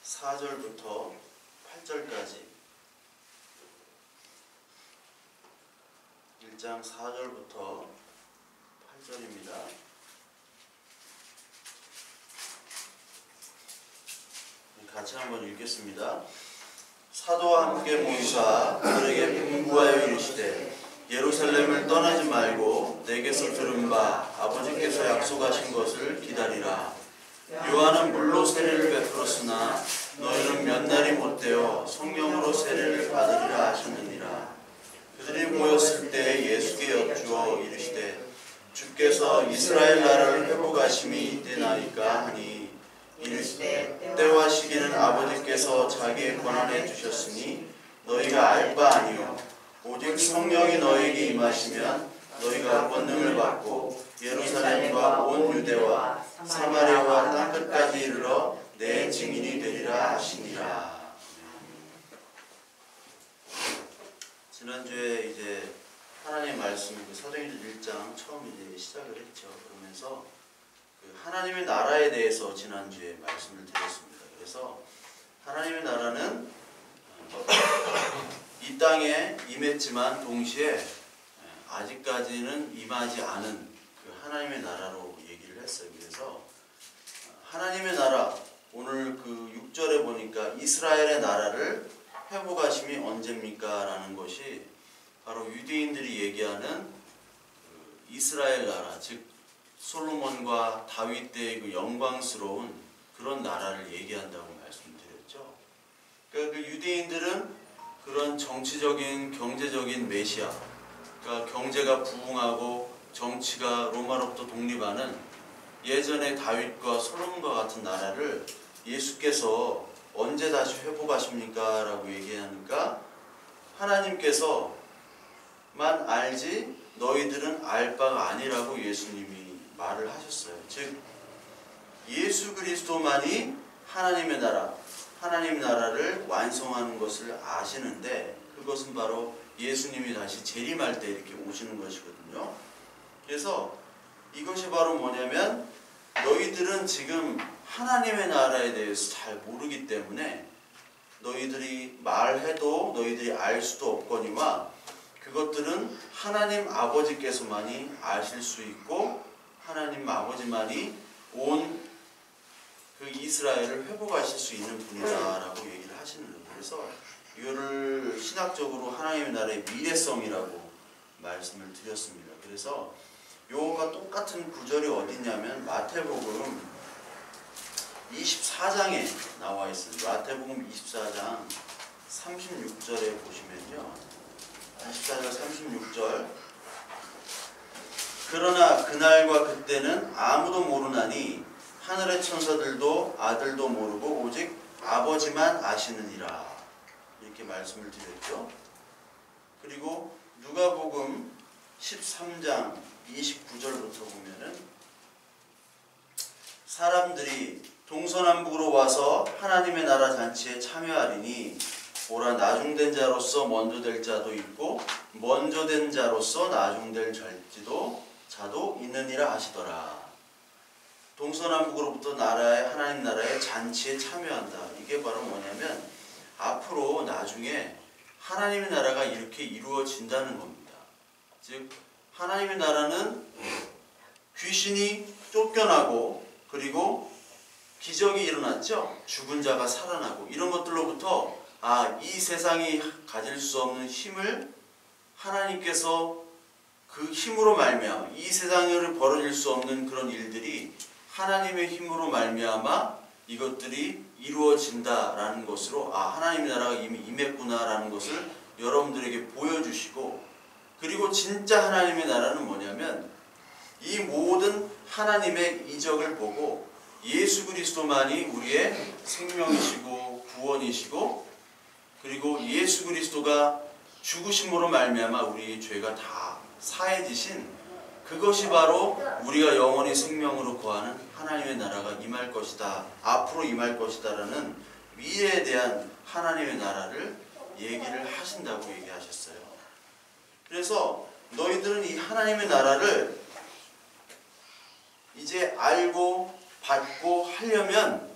4절부터 8절까지 1장 4절부터 8절입니다. 같이 한번 읽겠습니다. 사도와 함께 모이사 그들에게 분부하여 이르시되 예루살렘을 떠나지 말고 내게서 들은 바 아버지께서 약속하신 것을 기다리라. 요한은 물로 세례를 베풀었으나 너희는 몇 날이 못되어 성령으로 세례를 받으리라 하셨느니라. 그들이 모였을 때 예수께 여쭈어 이르시되 주께서 이스라엘 나라를 회복하심이 이때나이까 하니 이르시되 때와 시기는 아버지께서 자기의 권한에 주셨으니 너희가 알 바 아니요 오직 성령이 너희에게 임하시면 너희가 권능을 받고 예루살렘과 온 유대와 사마리아와 땅끝까지 이르러 내 증인이 되리라 하시니라. 지난주에 이제 하나님의 말씀 사도행전 1장 처음 이제 시작을 했죠. 그러면서 하나님의 나라에 대해서 지난주에 말씀을 드렸습니다. 그래서 하나님의 나라는 이 땅에 임했지만 동시에 아직까지는 임하지 않은 그 하나님의 나라로 얘기를 했어요. 그래서 하나님의 나라, 오늘 그 6절에 보니까 이스라엘의 나라를 회복하심이 언제입니까? 라는 것이 바로 유대인들이 얘기하는 이스라엘 나라, 즉 솔로몬과 다윗 때의 그 영광스러운 그런 나라를 얘기한다고 말씀드렸죠. 그러니까 그 유대인들은 그런 정치적인, 경제적인 메시아, 그러니까 경제가 부흥하고 정치가 로마로부터 독립하는 예전의 다윗과 솔로몬과 같은 나라를 예수께서 언제 다시 회복하십니까? 라고 얘기하니까 하나님께서만 알지 너희들은 알 바가 아니라고 예수님이 말을 하셨어요. 즉 예수 그리스도만이 하나님의 나라, 하나님 나라를 완성하는 것을 아시는데 그것은 바로 예수님이 다시 재림할 때 이렇게 오시는 것이거든요. 그래서 이것이 바로 뭐냐면 너희들은 지금 하나님의 나라에 대해서 잘 모르기 때문에 너희들이 말해도 너희들이 알 수도 없거니와 그것들은 하나님 아버지께서만이 아실 수 있고 하나님 아버지만이 온 그 이스라엘을 회복하실 수 있는 분이다라고 얘기를 하시는 거예요. 그래서 이거를 신학적으로 하나님의 나라의 미래성이라고 말씀을 드렸습니다. 그래서 요거가 똑같은 구절이 어디 있냐면 마태복음 24장에 나와 있습니다. 마태복음 24장 36절에 보시면요. 24장 36절 그러나 그날과 그때는 아무도 모르나니 하늘의 천사들도 아들도 모르고 오직 아버지만 아시느니라. 이렇게 말씀을 드렸죠. 그리고 누가복음 13장 29절부터 보면은 사람들이 동서남북으로 와서 하나님의 나라 잔치에 참여하리니 보라 나중된 자로서 먼저 될 자도 있고 먼저 된 자로서 나중될 자도 있느니라 하시더라. 동서남북으로부터 하나님 나라의 잔치에 참여한다. 이게 바로 뭐냐면 앞으로 나중에 하나님의 나라가 이렇게 이루어진다는 겁니다. 즉 하나님의 나라는 귀신이 쫓겨나고 그리고 기적이 일어났죠. 죽은 자가 살아나고 이런 것들로부터 이 세상이 가질 수 없는 힘을 하나님께서 그 힘으로 말미암아 이 세상을 벌어질 수 없는 그런 일들이 하나님의 힘으로 말미암아 이것들이 이루어진다라는 것으로 하나님의 나라가 이미 임했구나라는 것을 여러분들에게 보여주시고 그리고 진짜 하나님의 나라는 뭐냐면 이 모든 하나님의 이적을 보고 예수 그리스도만이 우리의 생명이시고 구원이시고 그리고 예수 그리스도가 죽으심으로 말미암아 우리의 죄가 다 사해지신 그것이 바로 우리가 영원히 생명으로 거하는 하나님의 나라가 임할 것이다. 앞으로 임할 것이다 라는 미래에 대한 하나님의 나라를 얘기를 하신다고 얘기하셨어요. 그래서 너희들은 이 하나님의 나라를 이제 알고 받고 하려면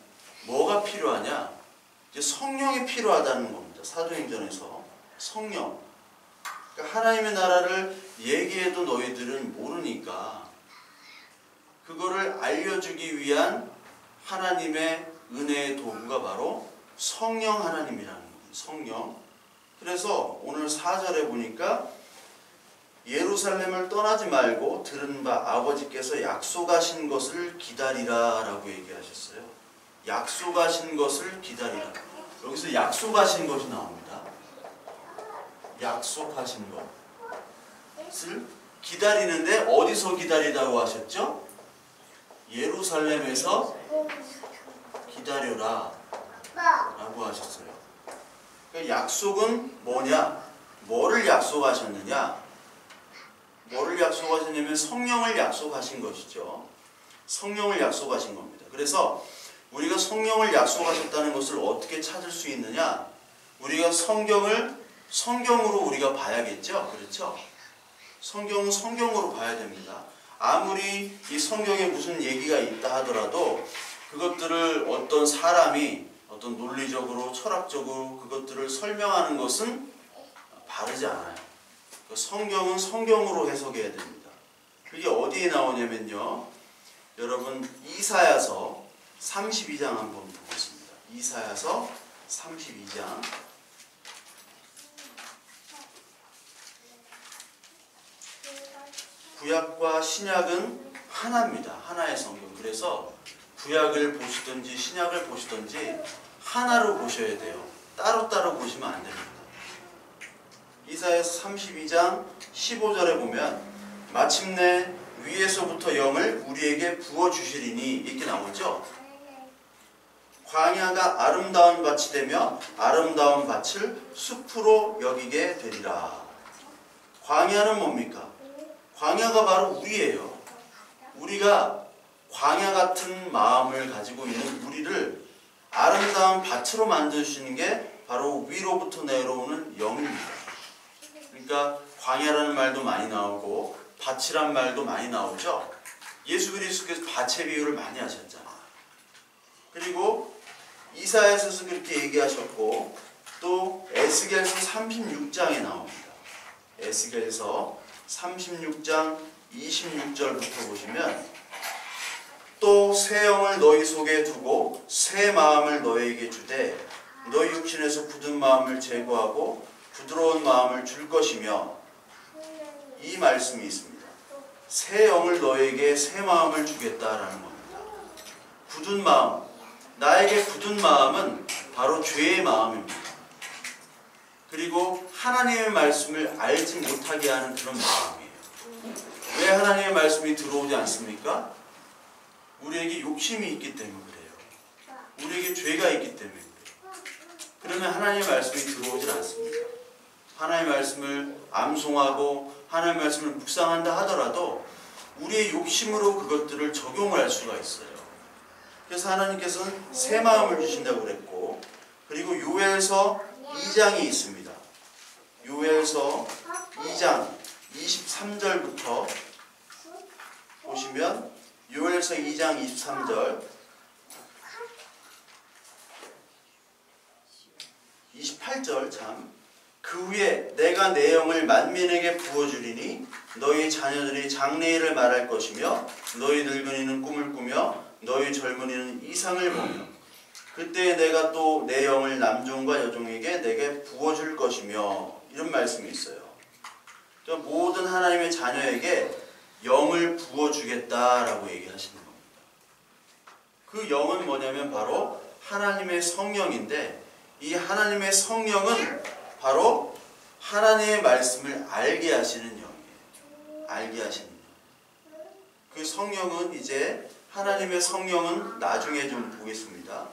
뭐가 필요하냐? 이제 성령이 필요하다는 겁니다. 사도행전에서 성령. 그러니까 하나님의 나라를 얘기해도 너희들은 모르니까 그거를 알려주기 위한 하나님의 은혜의 도구가 바로 성령 하나님이라는 거예요. 성령. 그래서 오늘 4절에 보니까 예루살렘을 떠나지 말고 들은 바 아버지께서 약속하신 것을 기다리라 라고 얘기하셨어요. 약속하신 것을 기다리라. 여기서 약속하신 것이 나옵니다. 약속하신 것을 기다리는데 어디서 기다리라고 하셨죠? 예루살렘에서 기다려라 라고 하셨어요. 그러니까 약속은 뭐냐? 뭐를 약속하셨느냐? 뭐를 약속하셨냐면 성령을 약속하신 것이죠. 성령을 약속하신 겁니다. 그래서 우리가 성령을 약속하셨다는 것을 어떻게 찾을 수 있느냐? 우리가 성경으로 우리가 봐야겠죠. 그렇죠? 성경은 성경으로 봐야 됩니다. 아무리 이 성경에 무슨 얘기가 있다 하더라도 그것들을 어떤 사람이 어떤 논리적으로 철학적으로 그것들을 설명하는 것은 바르지 않아요. 성경은 성경으로 해석해야 됩니다. 그게 어디에 나오냐면요. 여러분 이사야서 32장 한번 보겠습니다. 이사야서 32장. 구약과 신약은 하나입니다. 하나의 성경. 그래서 구약을 보시든지 신약을 보시든지 하나로 보셔야 돼요. 따로따로 보시면 안 됩니다. 이사야서 32장 15절에 보면 마침내 위에서부터 영을 우리에게 부어주시리니 이렇게 나오죠. 광야가 아름다운 밭이 되며 아름다운 밭을 숲으로 여기게 되리라. 광야는 뭡니까? 광야가 바로 우리예요. 우리가 광야 같은 마음을 가지고 있는 우리를 아름다운 밭으로 만드시는 게 바로 위로부터 내려오는 영입니다. 그러니까 광야라는 말도 많이 나오고 밭이란 말도 많이 나오죠. 예수 그리스도께서 밭의 비유를 많이 하셨잖아요. 그리고 이사야서에서 그렇게 얘기하셨고 또 에스겔서 36장에 나옵니다. 에스겔서 36장 26절부터 보시면 또 새 영을 너희 속에 두고 새 마음을 너희에게 주되 너희 육신에서 굳은 마음을 제거하고 부드러운 마음을 줄 것이며 이 말씀이 있습니다. 새 영을 너에게 새 마음을 주겠다라는 겁니다. 굳은 마음. 나에게 굳은 마음은 바로 죄의 마음입니다. 그리고 하나님의 말씀을 알지 못하게 하는 그런 마음이에요. 왜 하나님의 말씀이 들어오지 않습니까? 우리에게 욕심이 있기 때문에 그래요. 우리에게 죄가 있기 때문에 그래요. 그러면 하나님의 말씀이 들어오질 않습니다. 하나님의 말씀을 암송하고 하나님의 말씀을 묵상한다 하더라도 우리의 욕심으로 그것들을 적용을 할 수가 있어요. 그래서 하나님께서는 새 마음을 주신다고 그랬고, 그리고 요엘서 2장이 있습니다. 요엘서 2장 23절부터 보시면 요엘서 2장 23절 28절 참 그 후에 내가 내 영을 만민에게 부어주리니 너희 자녀들이 장래일을 말할 것이며 너희 늙은이는 꿈을 꾸며 너희 젊은이는 이상을 보며 그때 내가 또 내 영을 남종과 여종에게 내게 부어줄 것이며 이런 말씀이 있어요. 그러니까 모든 하나님의 자녀에게 영을 부어주겠다라고 얘기하시는 겁니다. 그 영은 뭐냐면 바로 하나님의 성령인데 이 하나님의 성령은 바로 하나님의 말씀을 알게 하시는 영이에요. 알게 하시는 영. 그 성령은 이제 하나님의 성령은 나중에 좀 보겠습니다.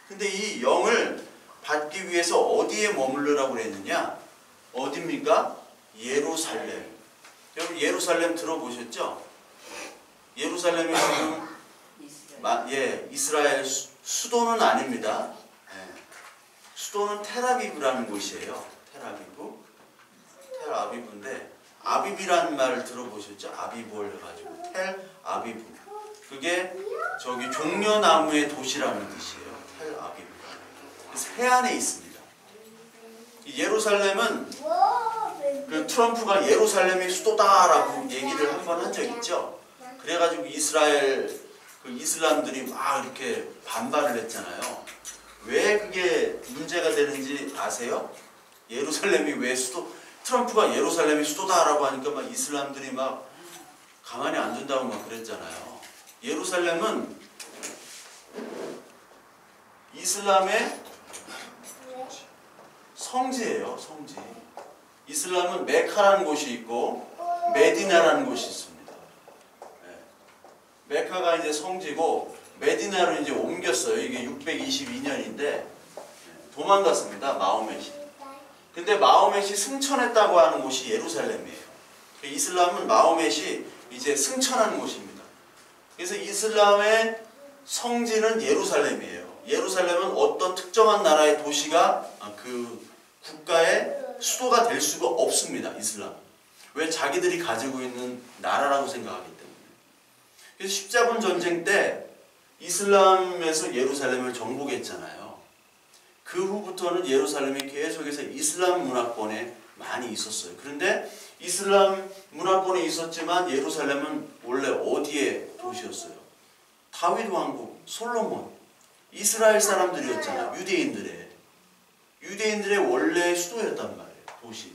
근데 이 영을 받기 위해서 어디에 머무르라고 그랬느냐? 어디입니까? 예루살렘. 여러분 예루살렘 들어보셨죠? 예루살렘이 지금 이스라엘 수도는 아닙니다. 수도는 텔아비브라는 곳이에요. 텔아비브인데 아비비라는 말을 들어보셨죠? 아비볼 해가지고 텔아비브. 그게 저기 종려나무의 도시라는 뜻이에요. 텔아비브. 해안에 있습니다. 예루살렘은 그 트럼프가 예루살렘이 수도다라고 얘기를 한번 한 적 있죠. 그래가지고 이스라엘 그 이슬람들이 막 이렇게 반발을 했잖아요. 왜 그게 문제가 되는지 아세요? 예루살렘이 왜 트럼프가 예루살렘이 수도다라고 하니까 막 이슬람들이 막 가만히 안 둔다고 막 그랬잖아요. 예루살렘은 이슬람의 성지예요, 성지. 이슬람은 메카라는 곳이 있고 메디나라는 곳이 있습니다. 메카가 이제 성지고 메디나로 이제 옮겼어요. 이게 622년인데 도망갔습니다. 마호멧이. 근데 마호멧이 승천했다고 하는 곳이 예루살렘이에요. 이슬람은 마호멧이 이제 승천한 곳입니다. 그래서 이슬람의 성지는 예루살렘이에요. 예루살렘은 어떤 특정한 나라의 도시가 그 국가의 수도가 될 수가 없습니다. 이슬람. 왜? 자기들이 가지고 있는 나라라고 생각하기 때문에. 그래서 십자군 전쟁 때 이슬람에서 예루살렘을 정복했잖아요. 그 후부터는 예루살렘이 계속해서 이슬람 문화권에 많이 있었어요. 그런데 이슬람 문화권에 있었지만 예루살렘은 원래 어디의 도시였어요? 다윗 왕국, 솔로몬, 이스라엘 사람들이었잖아요. 유대인들의 원래 수도였단 말이에요. 도시.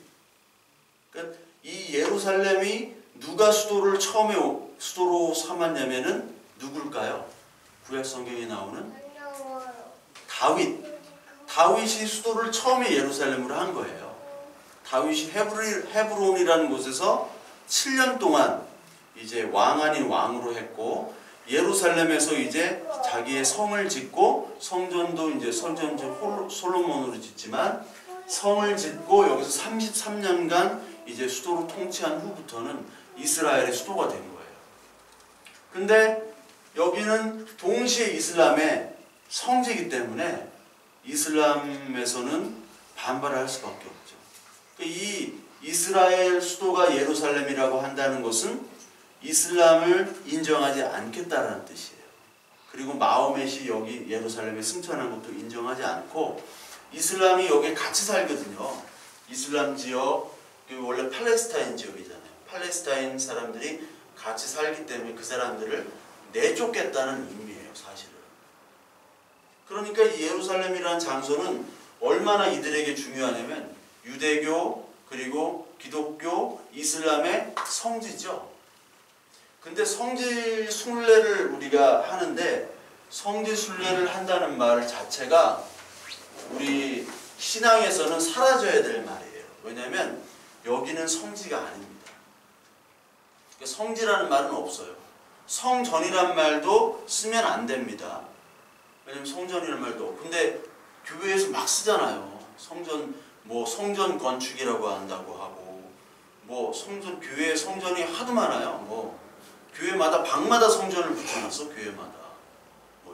그러니까 이 예루살렘이 누가 수도로 삼았냐면은 누굴까요? 구약 성경에 나오는 다윗이 수도를 처음에 예루살렘으로 한 거예요. 다윗이 헤브론이라는 곳에서 7년 동안 이제 왕 아닌 왕으로 했고, 예루살렘에서 이제 자기의 성을 짓고, 성전도 이제 솔로몬으로 짓지만 성을 짓고 여기서 33년간 이제 수도로 통치한 후부터는 이스라엘의 수도가 된 거예요. 근데 여기는 동시에 이슬람의 성지이기 때문에 이슬람에서는 반발을 할 수밖에 없죠. 이 이스라엘 수도가 예루살렘이라고 한다는 것은 이슬람을 인정하지 않겠다라는 뜻이에요. 그리고 마호멧이 여기 예루살렘에 승천한 것도 인정하지 않고, 이슬람이 여기에 같이 살거든요. 이슬람 지역, 원래 팔레스타인 지역이잖아요. 팔레스타인 사람들이 같이 살기 때문에 그 사람들을 내쫓겠다는 의미예요, 사실은. 그러니까 이 예루살렘이라는 장소는 얼마나 이들에게 중요하냐면 유대교, 그리고 기독교, 이슬람의 성지죠. 근데 성지 순례를 우리가 하는데, 성지 순례를 한다는 말 자체가 우리 신앙에서는 사라져야 될 말이에요. 왜냐하면 여기는 성지가 아닙니다. 성지라는 말은 없어요. 성전이란 말도 쓰면 안 됩니다. 왜냐면 성전이라는 말도 없고. 근데 교회에서 막 쓰잖아요. 성전 건축이라고 한다고 하고, 교회 성전이 하도 많아요. 교회마다 방마다 성전을 붙여놨어. 교회마다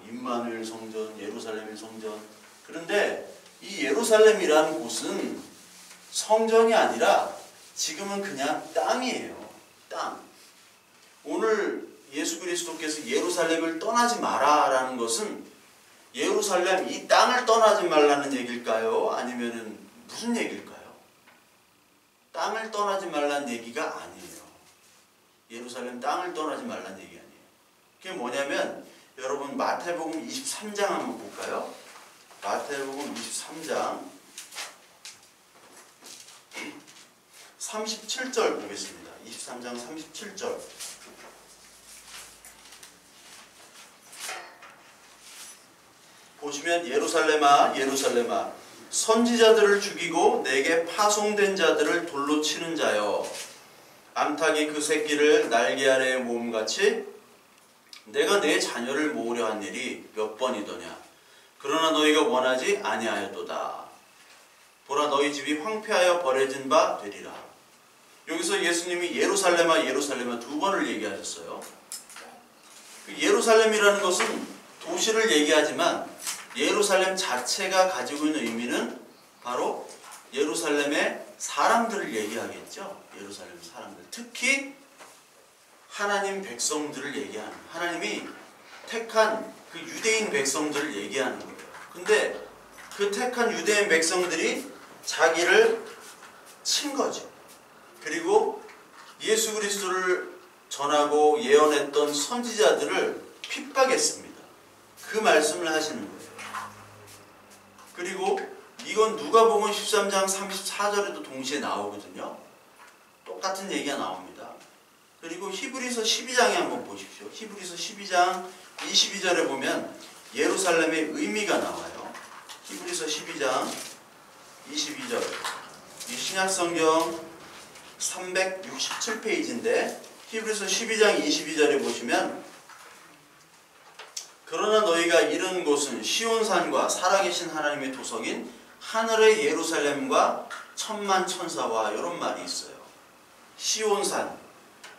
임마누엘 성전, 예루살렘 성전. 그런데 이 예루살렘이라는 곳은 성전이 아니라 지금은 그냥 땅이에요. 땅. 오늘 예수 그리스도께서 예루살렘을 떠나지 마라라는 것은 예루살렘 이 땅을 떠나지 말라는 얘기일까요? 아니면은 무슨 얘기일까요? 땅을 떠나지 말라는 얘기가 아니에요. 예루살렘 땅을 떠나지 말라는 얘기 아니에요. 그게 뭐냐면, 여러분 마태복음 23장 한번 볼까요? 마태복음 23장 37절 보겠습니다. 23장 37절. 보시면 예루살렘아 예루살렘아 선지자들을 죽이고 내게 파송된 자들을 돌로 치는 자여, 암탉이 그 새끼를 날개 아래에 모음같이 내가 내 자녀를 모으려 한 일이 몇 번이더냐. 그러나 너희가 원하지 아니하였도다. 보라, 너희 집이 황폐하여 버려진 바 되리라. 여기서 예수님이 예루살렘아 예루살렘아 두 번을 얘기하셨어요. 예루살렘이라는 것은 도시를 얘기하지만 예루살렘 자체가 가지고 있는 의미는 바로 예루살렘의 사람들을 얘기하겠죠. 예루살렘 사람들, 특히 하나님 백성들을 얘기하는, 하나님이 택한 그 유대인 백성들을 얘기하는 거예요. 근데 그 그 택한 유대인 백성들이 자기를 친 거죠. 그리고 예수 그리스도를 전하고 예언했던 선지자들을 핍박했습니다. 그 말씀을 하시는 거예요. 그리고 이건 누가복음 13장 34절에도 동시에 나오거든요. 똑같은 얘기가 나옵니다. 그리고 히브리서 12장에 한번 보십시오. 히브리서 12장 22절에 보면 예루살렘의 의미가 나와요. 히브리서 12장 22절. 이 신약성경 367페이지인데 히브리서 12장 22절에 보시면 그러나 너희가 이른 곳은 시온산과 살아계신 하나님의 도성인 하늘의 예루살렘과 천만 천사와 이런 말이 있어요. 시온산.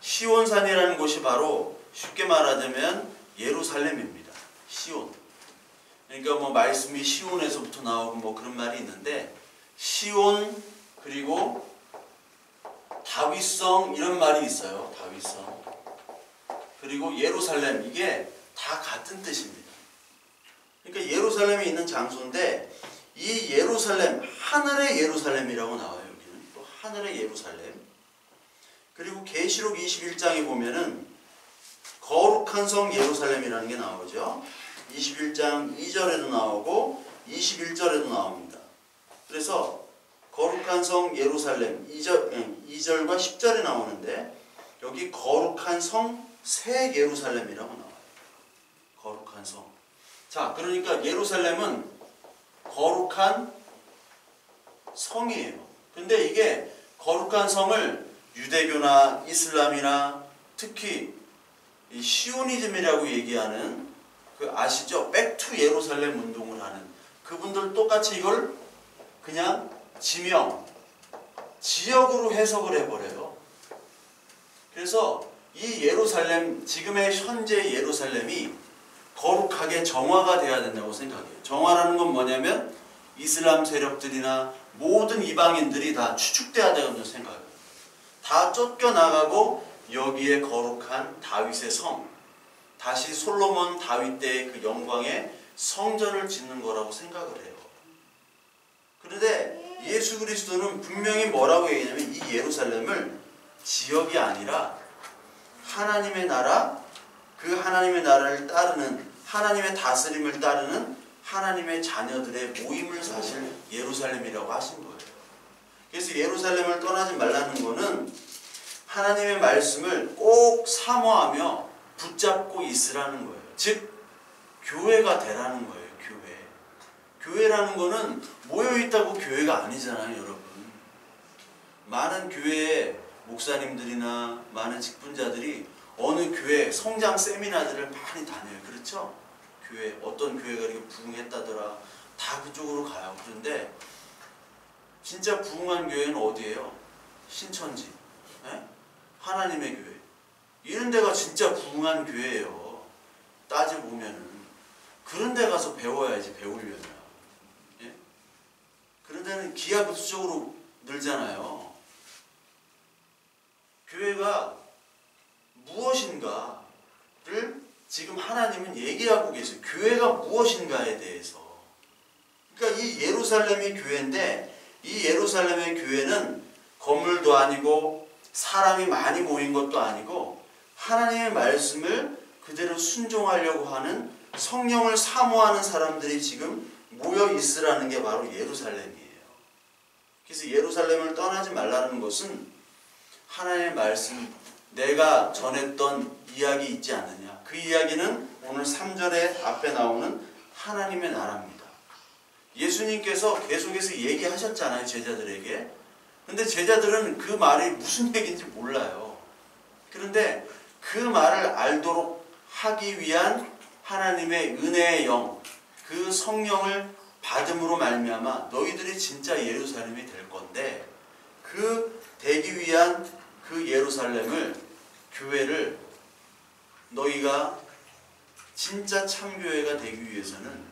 시온산이라는 곳이 바로 쉽게 말하자면 예루살렘입니다. 시온. 그러니까 뭐 말씀이 시온에서부터 나오고 뭐 그런 말이 있는데 시온 그리고 다윗성 이런 말이 있어요. 다윗성. 그리고 예루살렘 이게 다 같은 뜻입니다. 그러니까 예루살렘에 있는 장소인데 이 예루살렘 하늘의 예루살렘이라고 나와요. 여기는 또 하늘의 예루살렘. 그리고 계시록 21장에 보면은 거룩한 성 예루살렘이라는 게 나오죠. 21장 2절에도 나오고 21절에도 나옵니다. 그래서 거룩한 성 예루살렘 2절과 10절에 나오는데 여기 거룩한 성 새 예루살렘이라고 나와요. 거룩한 성. 자, 그러니까 예루살렘은 거룩한 성이에요. 근데 이게 거룩한 성을 유대교나 이슬람이나 특히 이 시오니즘이라고 얘기하는 그 아시죠? 백투 예루살렘 운동을 하는 그분들 똑같이 이걸 그냥 지명, 지역으로 해석을 해버려요. 그래서 이 예루살렘, 지금의 현재 예루살렘이 거룩하게 정화가 돼야 된다고 생각해요. 정화라는 건 뭐냐면 이슬람 세력들이나 모든 이방인들이 다 추축돼야 된다고 생각해요. 다 쫓겨나가고 여기에 거룩한 다윗의 성, 다시 솔로몬 다윗 때의 그 영광의 성전을 짓는 거라고 생각을 해요. 그런데 예수 그리스도는 분명히 뭐라고 얘기하냐면 이 예루살렘을 지역이 아니라 하나님의 나라, 그 하나님의 나라를 따르는 하나님의 다스림을 따르는 하나님의 자녀들의 모임을 사실 예루살렘이라고 하신 거예요. 그래서 예루살렘을 떠나지 말라는 거는 하나님의 말씀을 꼭 사모하며 붙잡고 있으라는 거예요. 즉 교회가 되라는 거예요. 교회. 교회라는 거는 모여있다고 교회가 아니잖아요. 여러분. 많은 교회에 목사님들이나 많은 직분자들이 어느 교회 성장 세미나들을 많이 다녀요. 그렇죠? 교회 어떤 교회가 이렇게 부흥했다더라. 다 그쪽으로 가요. 그런데 진짜 부흥한 교회는 어디예요? 신천지. 네? 하나님의 교회. 이런 데가 진짜 부흥한 교회예요. 따져보면은. 그런 데 가서 배워야지 배우려면. 예? 그런 데는 기하급수적으로 늘잖아요. 교회가 무엇인가를 지금 하나님은 얘기하고 계세요. 교회가 무엇인가에 대해서. 그러니까 이 예루살렘이 교회인데 이 예루살렘의 교회는 건물도 아니고 사람이 많이 모인 것도 아니고 하나님의 말씀을 그대로 순종하려고 하는 성령을 사모하는 사람들이 지금 모여 있으라는 게 바로 예루살렘이에요. 그래서 예루살렘을 떠나지 말라는 것은 하나님의 말씀, 내가 전했던 이야기 있지 않느냐. 그 이야기는 오늘 3절에 앞에 나오는 하나님의 나라입니다. 예수님께서 계속해서 얘기하셨잖아요. 제자들에게. 근데 제자들은 그 말이 무슨 얘기인지 몰라요. 그런데 그 말을 알도록 하기 위한 하나님의 은혜의 영, 그 성령을 받음으로 말미암아 너희들이 진짜 예루살렘이 될 건데 그 되기 위한 그 예루살렘을, 교회를 너희가 진짜 참교회가 되기 위해서는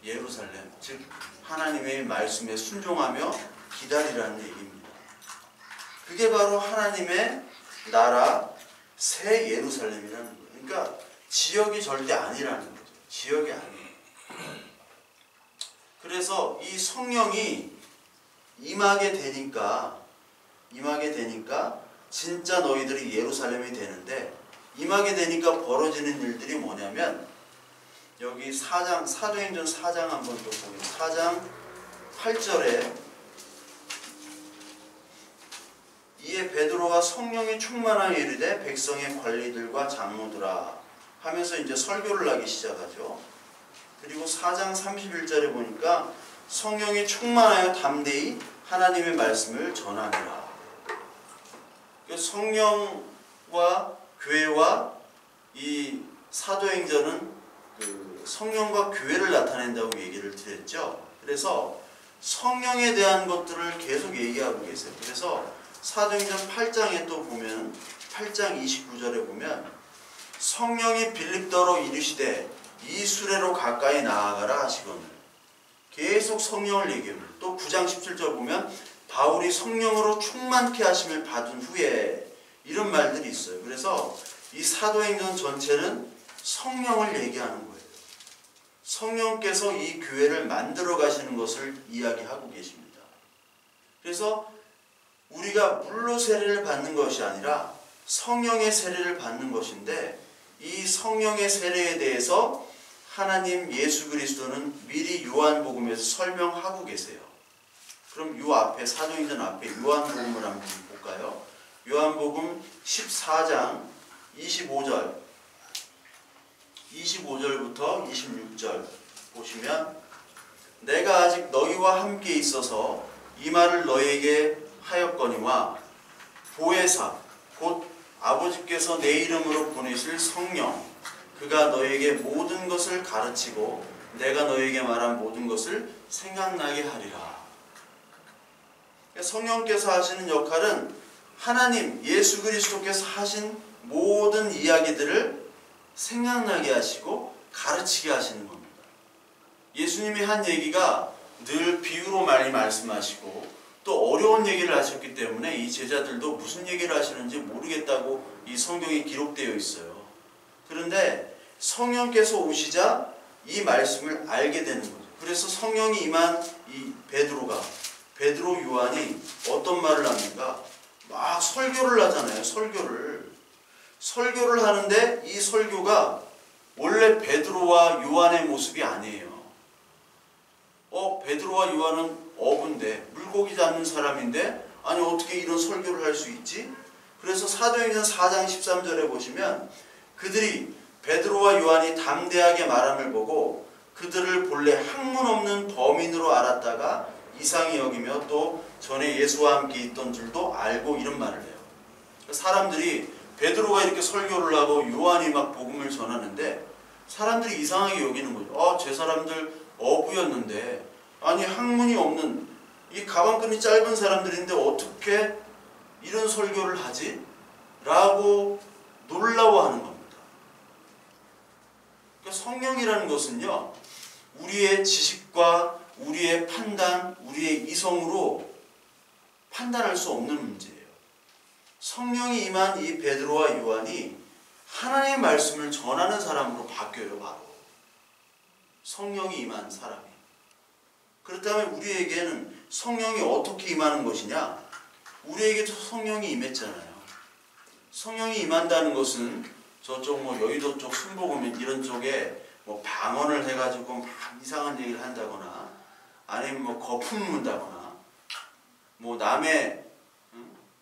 예루살렘, 즉 하나님의 말씀에 순종하며 기다리라는 얘기입니다. 그게 바로 하나님의 나라 새 예루살렘이라는 거예요. 그러니까 지역이 절대 아니라는 거죠. 지역이 아니에요. 그래서 이 성령이 임하게 되니까 진짜 너희들이 예루살렘이 되는데, 임하게 되니까 벌어지는 일들이 뭐냐면, 여기 사도행전 4장 한번 또 보면 4장 8절에 이에 베드로가 성령이 충만하여 이르되 백성의 관리들과 장로들아 하면서 이제 설교를 하기 시작하죠. 그리고 4장 31절에 보니까 성령이 충만하여 담대히 하나님의 말씀을 전하니라. 성령과 교회와 이 사도행전은 그 성령과 교회를 나타낸다고 얘기를 드렸죠. 그래서 성령에 대한 것들을 계속 얘기하고 계세요. 그래서 사도행전 8장에 또 보면 8장 29절에 보면 성령이 빌립더로 이르시되 이 수레로 가까이 나아가라 하시거늘. 계속 성령을 얘기합니다. 또 9장 17절 보면 바울이 성령으로 충만케 하심을 받은 후에 이런 말들이 있어요. 그래서 이 사도행전 전체는 성령을 얘기하는 거예요. 성령께서 이 교회를 만들어 가시는 것을 이야기하고 계십니다. 그래서 우리가 물로 세례를 받는 것이 아니라 성령의 세례를 받는 것인데, 이 성령의 세례에 대해서 하나님 예수 그리스도는 미리 요한복음에서 설명하고 계세요. 그럼 요 앞에 사도행전 앞에 요한복음을 한번 볼까요? 요한복음 14장 25절부터 26절 보시면, 내가 아직 너희와 함께 있어서 이 말을 너희에게 하였거니와 보혜사 곧 아버지께서 내 이름으로 보내실 성령 그가 너희에게 모든 것을 가르치고 내가 너희에게 말한 모든 것을 생각나게 하리라. 성령께서 하시는 역할은 하나님 예수 그리스도께서 하신 모든 이야기들을 생각나게 하시고 가르치게 하시는 겁니다. 예수님이 한 얘기가 늘 비유로 많이 말씀하시고 또 어려운 얘기를 하셨기 때문에 이 제자들도 무슨 얘기를 하시는지 모르겠다고 이 성경에 기록되어 있어요. 그런데 성령께서 오시자 이 말씀을 알게 되는 거죠. 그래서 성령이 임한 이 베드로 요한이 어떤 말을 합니까? 막 설교를 하잖아요. 설교를 하는데 이 설교가 원래 베드로와 요한의 모습이 아니에요. 베드로와 요한은 어부인데, 물고기 잡는 사람인데, 아니 어떻게 이런 설교를 할 수 있지? 그래서 사도행전 4장 13절에 보시면 그들이 베드로와 요한이 담대하게 말함을 보고 그들을 본래 학문 없는 범인으로 알았다가 이상히 여기며 또 전에 예수와 함께 있던 줄도 알고, 이런 말을 해요. 사람들이 베드로가 이렇게 설교를 하고 요한이 막 복음을 전하는데 사람들이 이상하게 여기는 거죠. 제 사람들 어부였는데, 아니 학문이 없는 이 가방끈이 짧은 사람들인데 어떻게 이런 설교를 하지? 라고 놀라워하는 겁니다. 그러니까 성령이라는 것은요, 우리의 지식과 우리의 판단, 우리의 이성으로 판단할 수 없는 문제예요. 성령이 임한 이 베드로와 요한이 하나님의 말씀을 전하는 사람으로 바뀌어요. 바로 성령이 임한 사람이. 그렇다면 우리에게는 성령이 어떻게 임하는 것이냐? 우리에게도 성령이 임했잖아요. 성령이 임한다는 것은 저쪽 여의도 쪽 순복음 이런 쪽에 방언을 해가지고 막 이상한 얘기를 한다거나, 아니면 거품 문다거나, 남의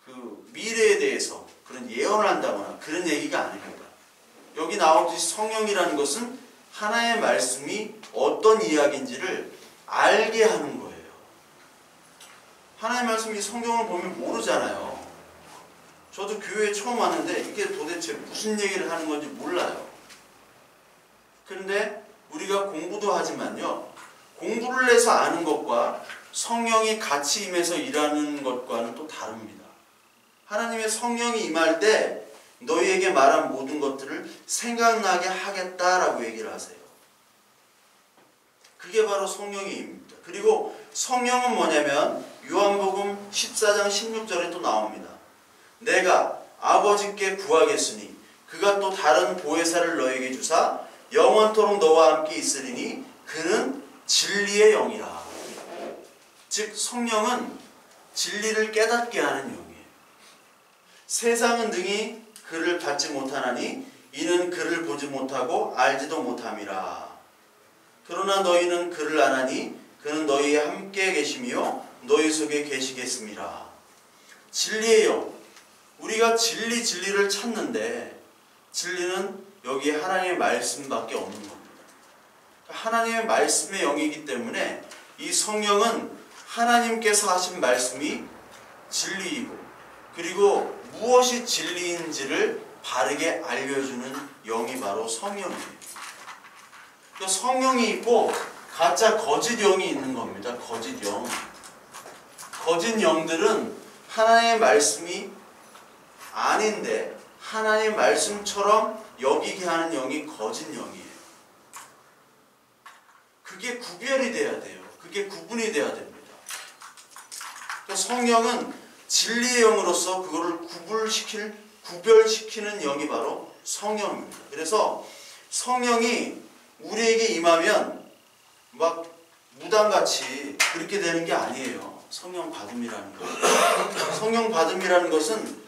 그 미래에 대해서 그런 예언을 한다거나 그런 얘기가 아닙니다. 여기 나오듯이 성령이라는 것은 하나의 말씀이 어떤 이야기인지를 알게 하는 거예요. 하나의 말씀이 성경을 보면 모르잖아요. 저도 교회에 처음 왔는데 이게 도대체 무슨 얘기를 하는 건지 몰라요. 그런데 우리가 공부도 하지만요, 공부를 해서 아는 것과 성령이 같이 임해서 일하는 것과는 또 다릅니다. 하나님의 성령이 임할 때 너희에게 말한 모든 것들을 생각나게 하겠다라고 얘기를 하세요. 그게 바로 성령입니다. 그리고 성령은 뭐냐면 요한복음 14장 16절에 또 나옵니다. 내가 아버지께 구하겠으니 그가 또 다른 보혜사를 너에게 주사 영원토록 너와 함께 있으리니 그는 진리의 영이라. 즉 성령은 진리를 깨닫게 하는 영이에요. 세상은 능히 그를 받지 못하나니 이는 그를 보지 못하고 알지도 못함이라. 그러나 너희는 그를 아나니 그는 너희와 함께 계시며 너희 속에 계시겠음이라. 진리의 영. 우리가 진리를 찾는데 진리는 여기 하나님의 말씀밖에 없는 겁니다. 하나님의 말씀의 영이기 때문에 이 성령은 하나님께서 하신 말씀이 진리이고 그리고 무엇이 진리인지를 바르게 알려주는 영이 바로 성령이에요. 성령이 있고 가짜 거짓 영이 있는 겁니다. 거짓 영. 거짓 영들은 하나님의 말씀이 아닌데 하나님의 말씀처럼 여기게 하는 영이 거짓 영이에요. 그게 구별이 돼야 돼요. 그게 구분이 돼야 됩니다. 성령은 진리의 영으로서 그거를 구별시키는 영이 바로 성령입니다. 그래서 성령이 우리에게 임하면 막 무당같이 그렇게 되는 게 아니에요. 성령 받음이라는 거. 성령 받음이라는 것은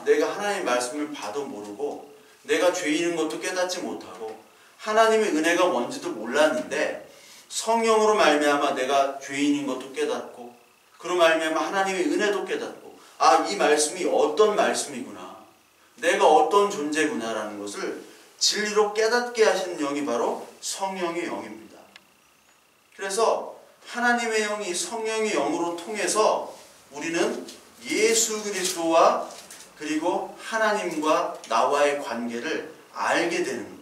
내가 하나님의 말씀을 봐도 모르고 내가 죄인인 것도 깨닫지 못하고 하나님의 은혜가 뭔지도 몰랐는데 성령으로 말미암아 내가 죄인인 것도 깨닫고 그로 말미암아 하나님의 은혜도 깨닫고 이 말씀이 어떤 말씀이구나, 내가 어떤 존재구나라는 것을 진리로 깨닫게 하시는 영이 바로 성령의 영입니다. 그래서 하나님의 영이 성령의 영으로 통해서 우리는 예수 그리스도와 그리고 하나님과 나와의 관계를 알게 되는 거예요.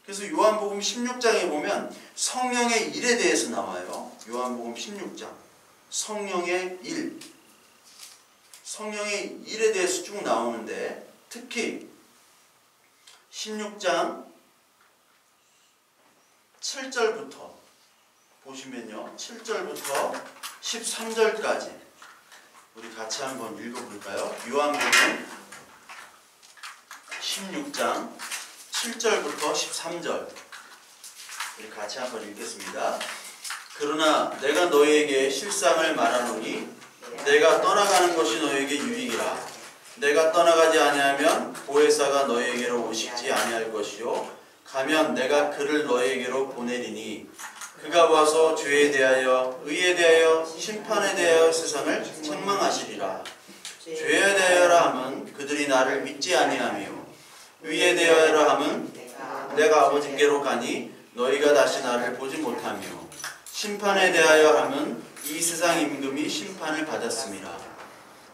그래서 요한복음 16장에 보면 성령의 일에 대해서 나와요. 요한복음 16장 성령의 일, 성령의 일에 대해서 쭉 나오는데 특히 16장 7절부터 보시면요, 7절부터 13절까지 우리 같이 한번 읽어볼까요? 요한복음 16장 7절부터 13절 우리 같이 한번 읽겠습니다. 그러나 내가 너희에게 실상을 말하노니 내가 떠나가는 것이 너희에게 유익이라. 내가 떠나가지 아니하면 보혜사가 너희에게로 오시지 아니할 것이요 가면 내가 그를 너희에게로 보내리니 그가 와서 죄에 대하여 의에 대하여 심판에 대하여 세상을 책망하시리라. 죄에 대하여라 함은 그들이 나를 믿지 아니하며 의에 대하여라 함은 내가 아버지께로 가니 너희가 다시 나를 보지 못하며 심판에 대하여 함은 이 세상 임금이 심판을 받았음이라.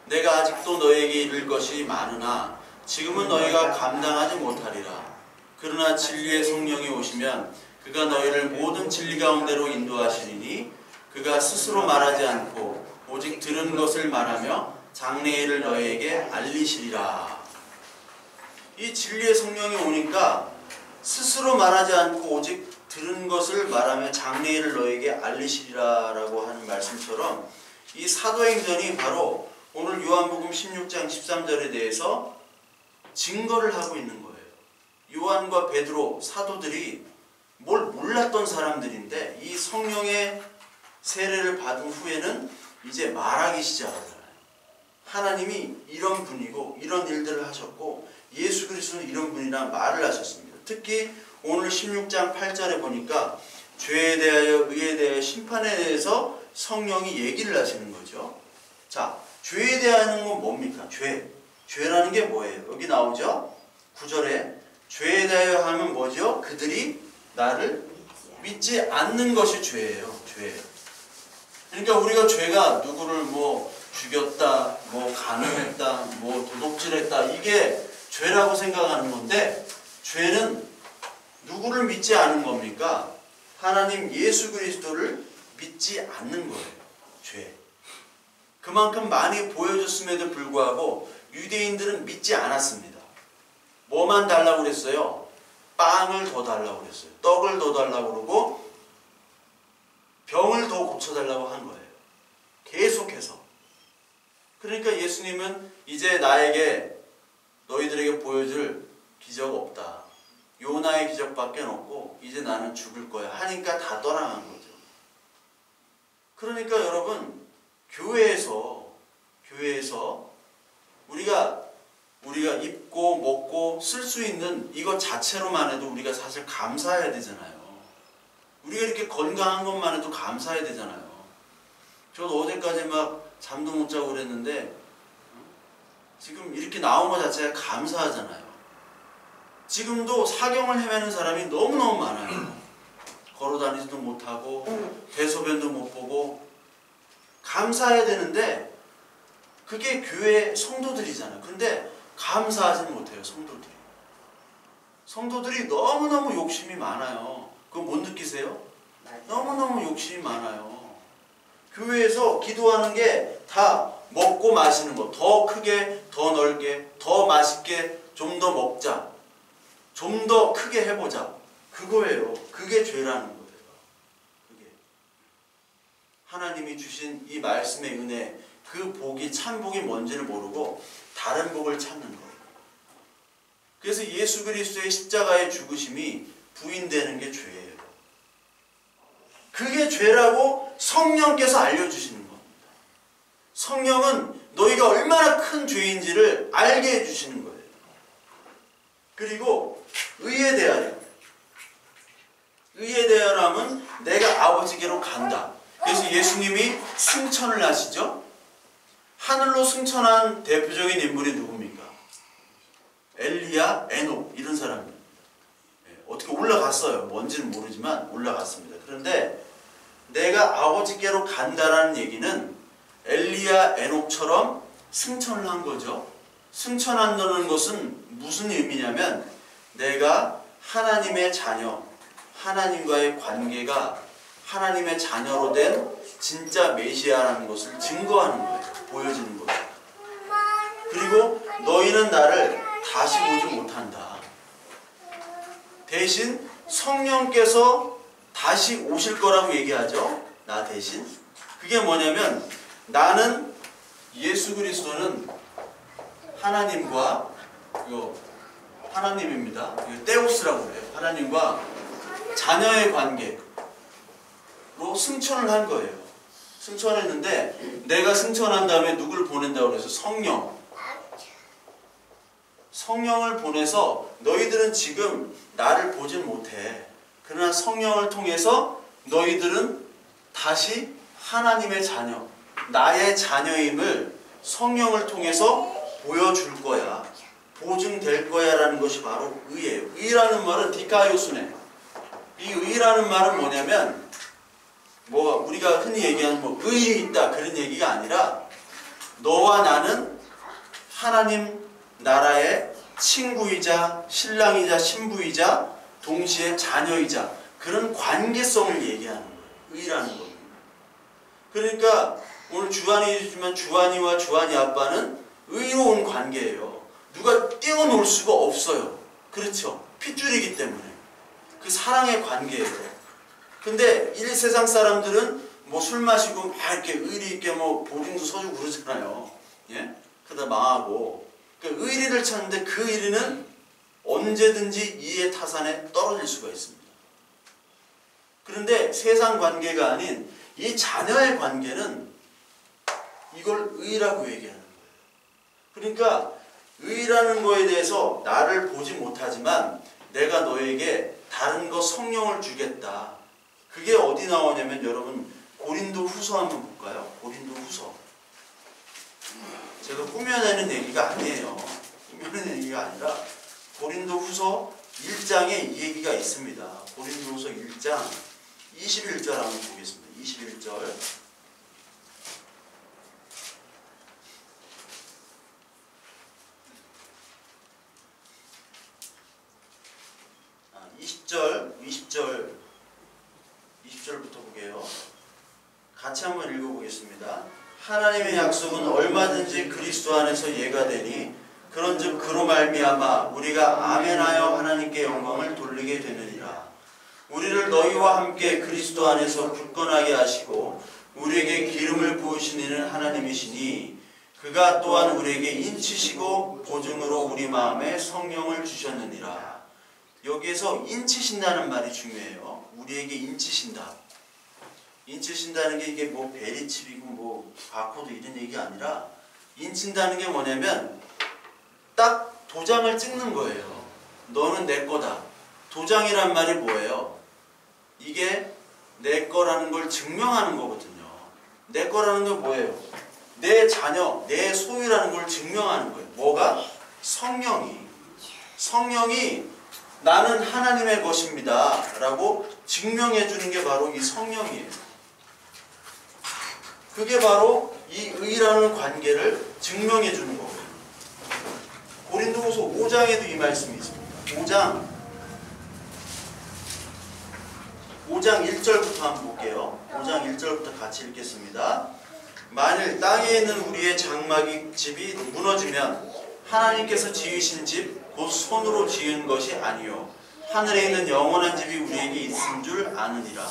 내가 아직도 너희에게 이를 것이 많으나 지금은 너희가 감당하지 못하리라. 그러나 진리의 성령이 오시면 그가 너희를 모든 진리 가운데로 인도하시리니 그가 스스로 말하지 않고 오직 들은 것을 말하며 장래일을 너희에게 알리시리라. 이 진리의 성령이 오니까 스스로 말하지 않고 오직 들은 것을 말하며 장래일을 너희에게 알리시리라 라고 하는 말씀처럼 이 사도행전이 바로 오늘 요한복음 16장 13절에 대해서 증거를 하고 있는 거예요. 요한과 베드로 사도들이 뭘 몰랐던 사람들인데 이 성령의 세례를 받은 후에는 이제 말하기 시작하잖아요. 하나님이 이런 분이고 이런 일들을 하셨고 예수 그리스도는 이런 분이라 말을 하셨습니다. 특히 오늘 16장 8절에 보니까 죄에 대하여 의에 대하여 심판에 대해서 성령이 얘기를 하시는 거죠. 자, 죄에 대하는 건 뭡니까? 죄라는 게 뭐예요? 여기 나오죠? 9절에 죄에 대하여 하면 뭐죠? 그들이 나를 믿지 않는 것이 죄예요. 죄. 그러니까 우리가 죄가 누구를 죽였다, 간음했다, 도둑질했다, 이게 죄라고 생각하는 건데 죄는 누구를 믿지 않은 겁니까? 하나님 예수 그리스도를 믿지 않는 거예요. 죄. 그만큼 많이 보여줬음에도 불구하고 유대인들은 믿지 않았습니다. 뭐만 달라고 그랬어요? 빵을 더 달라고 그랬어요. 떡을 더 달라고 그러고 병을 더 고쳐달라고 한 거예요. 계속해서. 그러니까 예수님은 이제 너희들에게 보여줄 기적 없다. 요나의 기적밖에 없고 이제 나는 죽을 거야 하니까 다 떠나간 거죠. 그러니까 여러분, 교회에서 우리가 입고 먹고 쓸 수 있는 이것 자체로만 해도 우리가 사실 감사해야 되잖아요. 우리가 이렇게 건강한 것만 해도 감사해야 되잖아요. 저도 어제까지 막 잠도 못 자고 그랬는데 지금 이렇게 나온 것 자체가 감사하잖아요. 지금도 사경을 헤매는 사람이 너무너무 많아요. 걸어다니지도 못하고 대소변도 못 보고 감사해야 되는데 그게 교회 성도들이잖아요. 근데 감사하지 못해요. 성도들이 너무너무 욕심이 많아요. 그거 못 느끼세요? 너무너무 욕심이 많아요. 교회에서 기도하는 게 다 먹고 마시는 거, 더 크게, 더 넓게, 더 맛있게, 좀 더 먹자, 좀 더 크게 해보자, 그거예요. 그게 죄라는 거예요. 그게 하나님이 주신 이 말씀의 은혜, 그 복이 참 복이 뭔지를 모르고 다른 복을 찾는 거예요. 그래서 예수 그리스도의 십자가의 죽으심이 부인되는 게 죄예요. 그게 죄라고 성령께서 알려주시는 겁니다. 성령은 너희가 얼마나 큰 죄인지를 알게 해주시는 거예요. 그리고 의에 대하여라면 내가 아버지께로 간다. 그래서 예수님이 승천을 하시죠. 하늘로 승천한 대표적인 인물이 누굽니까? 엘리야, 에녹 이런 사람입니다. 어떻게 올라갔어요. 뭔지는 모르지만 올라갔습니다. 그런데 내가 아버지께로 간다라는 얘기는 엘리야, 에녹처럼 승천을 한 거죠. 승천한다는 것은 무슨 의미냐면 내가 하나님의 자녀, 하나님과의 관계가 하나님의 자녀로 된 진짜 메시아라는 것을 증거하는 거예요. 보여지는 거예요. 그리고 너희는 나를 다시 보지 못한다. 대신 성령께서 다시 오실 거라고 얘기하죠. 나 대신. 그게 뭐냐면 나는 예수 그리스도는 하나님과 하나님입니다. 데우스라고 그래요. 하나님과 자녀의 관계로 승천을 한 거예요. 승천했는데 내가 승천한 다음에 누굴 보낸다고 그래서 성령을 보내서 너희들은 지금 나를 보질 못해. 그러나 성령을 통해서 너희들은 다시 하나님의 자녀, 나의 자녀임을 성령을 통해서 보여줄 거야. 보증될 거야 라는 것이 바로 의예요. 의라는 말은 디카이오스네. 이 의라는 말은 뭐냐면 우리가 흔히 얘기하는 의리 있다 그런 얘기가 아니라 너와 나는 하나님 나라의 친구이자 신랑이자 신부이자 동시에 자녀이자 그런 관계성을 얘기하는 거예요. 의라는 겁니다. 그러니까 오늘 주한이지만 주한이와 주한이 아빠는 의로운 관계예요. 누가 떼어놓을 수가 없어요. 그렇죠? 핏줄이기 때문에. 그 사랑의 관계예요. 근데 세상 사람들은 술 마시고 막 이렇게 의리 있게 보증도 서주고 그러잖아요. 예? 그러다 망하고. 그러니까 의리를 찾는데 그 의리는 언제든지 이해 타산에 떨어질 수가 있습니다. 그런데 세상 관계가 아닌 이 자녀의 관계는 이걸 의라고 얘기하는 거예요. 그러니까 의라는 거에 대해서 나를 보지 못하지만 내가 너에게 다른 거 성령을 주겠다. 그게 어디 나오냐면 여러분 고린도 후서 한번 볼까요? 고린도 후서. 제가 꾸며내는 얘기가 아니에요. 꾸며내는 얘기가 아니라 고린도 후서 1장에 이 얘기가 있습니다. 고린도 후서 1장 21절 한번 보겠습니다. 21절. 20절부터 보게요. 같이 한번 읽어보겠습니다. 하나님의 약속은 얼마든지 그리스도 안에서 예가 되니 그런즉 그로 말미암아 우리가 아멘하여 하나님께 영광을 돌리게 되느니라. 우리를 너희와 함께 그리스도 안에서 굳건하게 하시고 우리에게 기름을 부으신 이는 하나님이시니 그가 또한 우리에게 인치시고 보증으로 우리 마음에 성령을 주셨느니라. 여기에서 인치신다는 말이 중요해요. 우리에게 인치신다. 인치신다는 게 이게 뭐 베리칩이고 뭐 바코드 이런 얘기가 아니라 인친다는 게 뭐냐면 딱 도장을 찍는 거예요. 너는 내 거다. 도장이란 말이 뭐예요? 이게 내 거라는 걸 증명하는 거거든요. 내 거라는 건 뭐예요? 내 자녀, 내 소유라는 걸 증명하는 거예요. 뭐가? 성령이 나는 하나님의 것입니다 라고 증명해 주는 게 바로 이 성령이에요. 그게 바로 이 의라는 관계를 증명해 주는 거예요. 고린도후서 5장에도 이 말씀이 있습니다. 5장 1절부터 한번 볼게요. 5장 1절부터 같이 읽겠습니다. 만일 땅에 있는 우리의 장막이 집이 무너지면 하나님께서 지으신 집 곧 손으로 지은 것이 아니요 하늘에 있는 영원한 집이 우리에게 있은 줄 아느니라.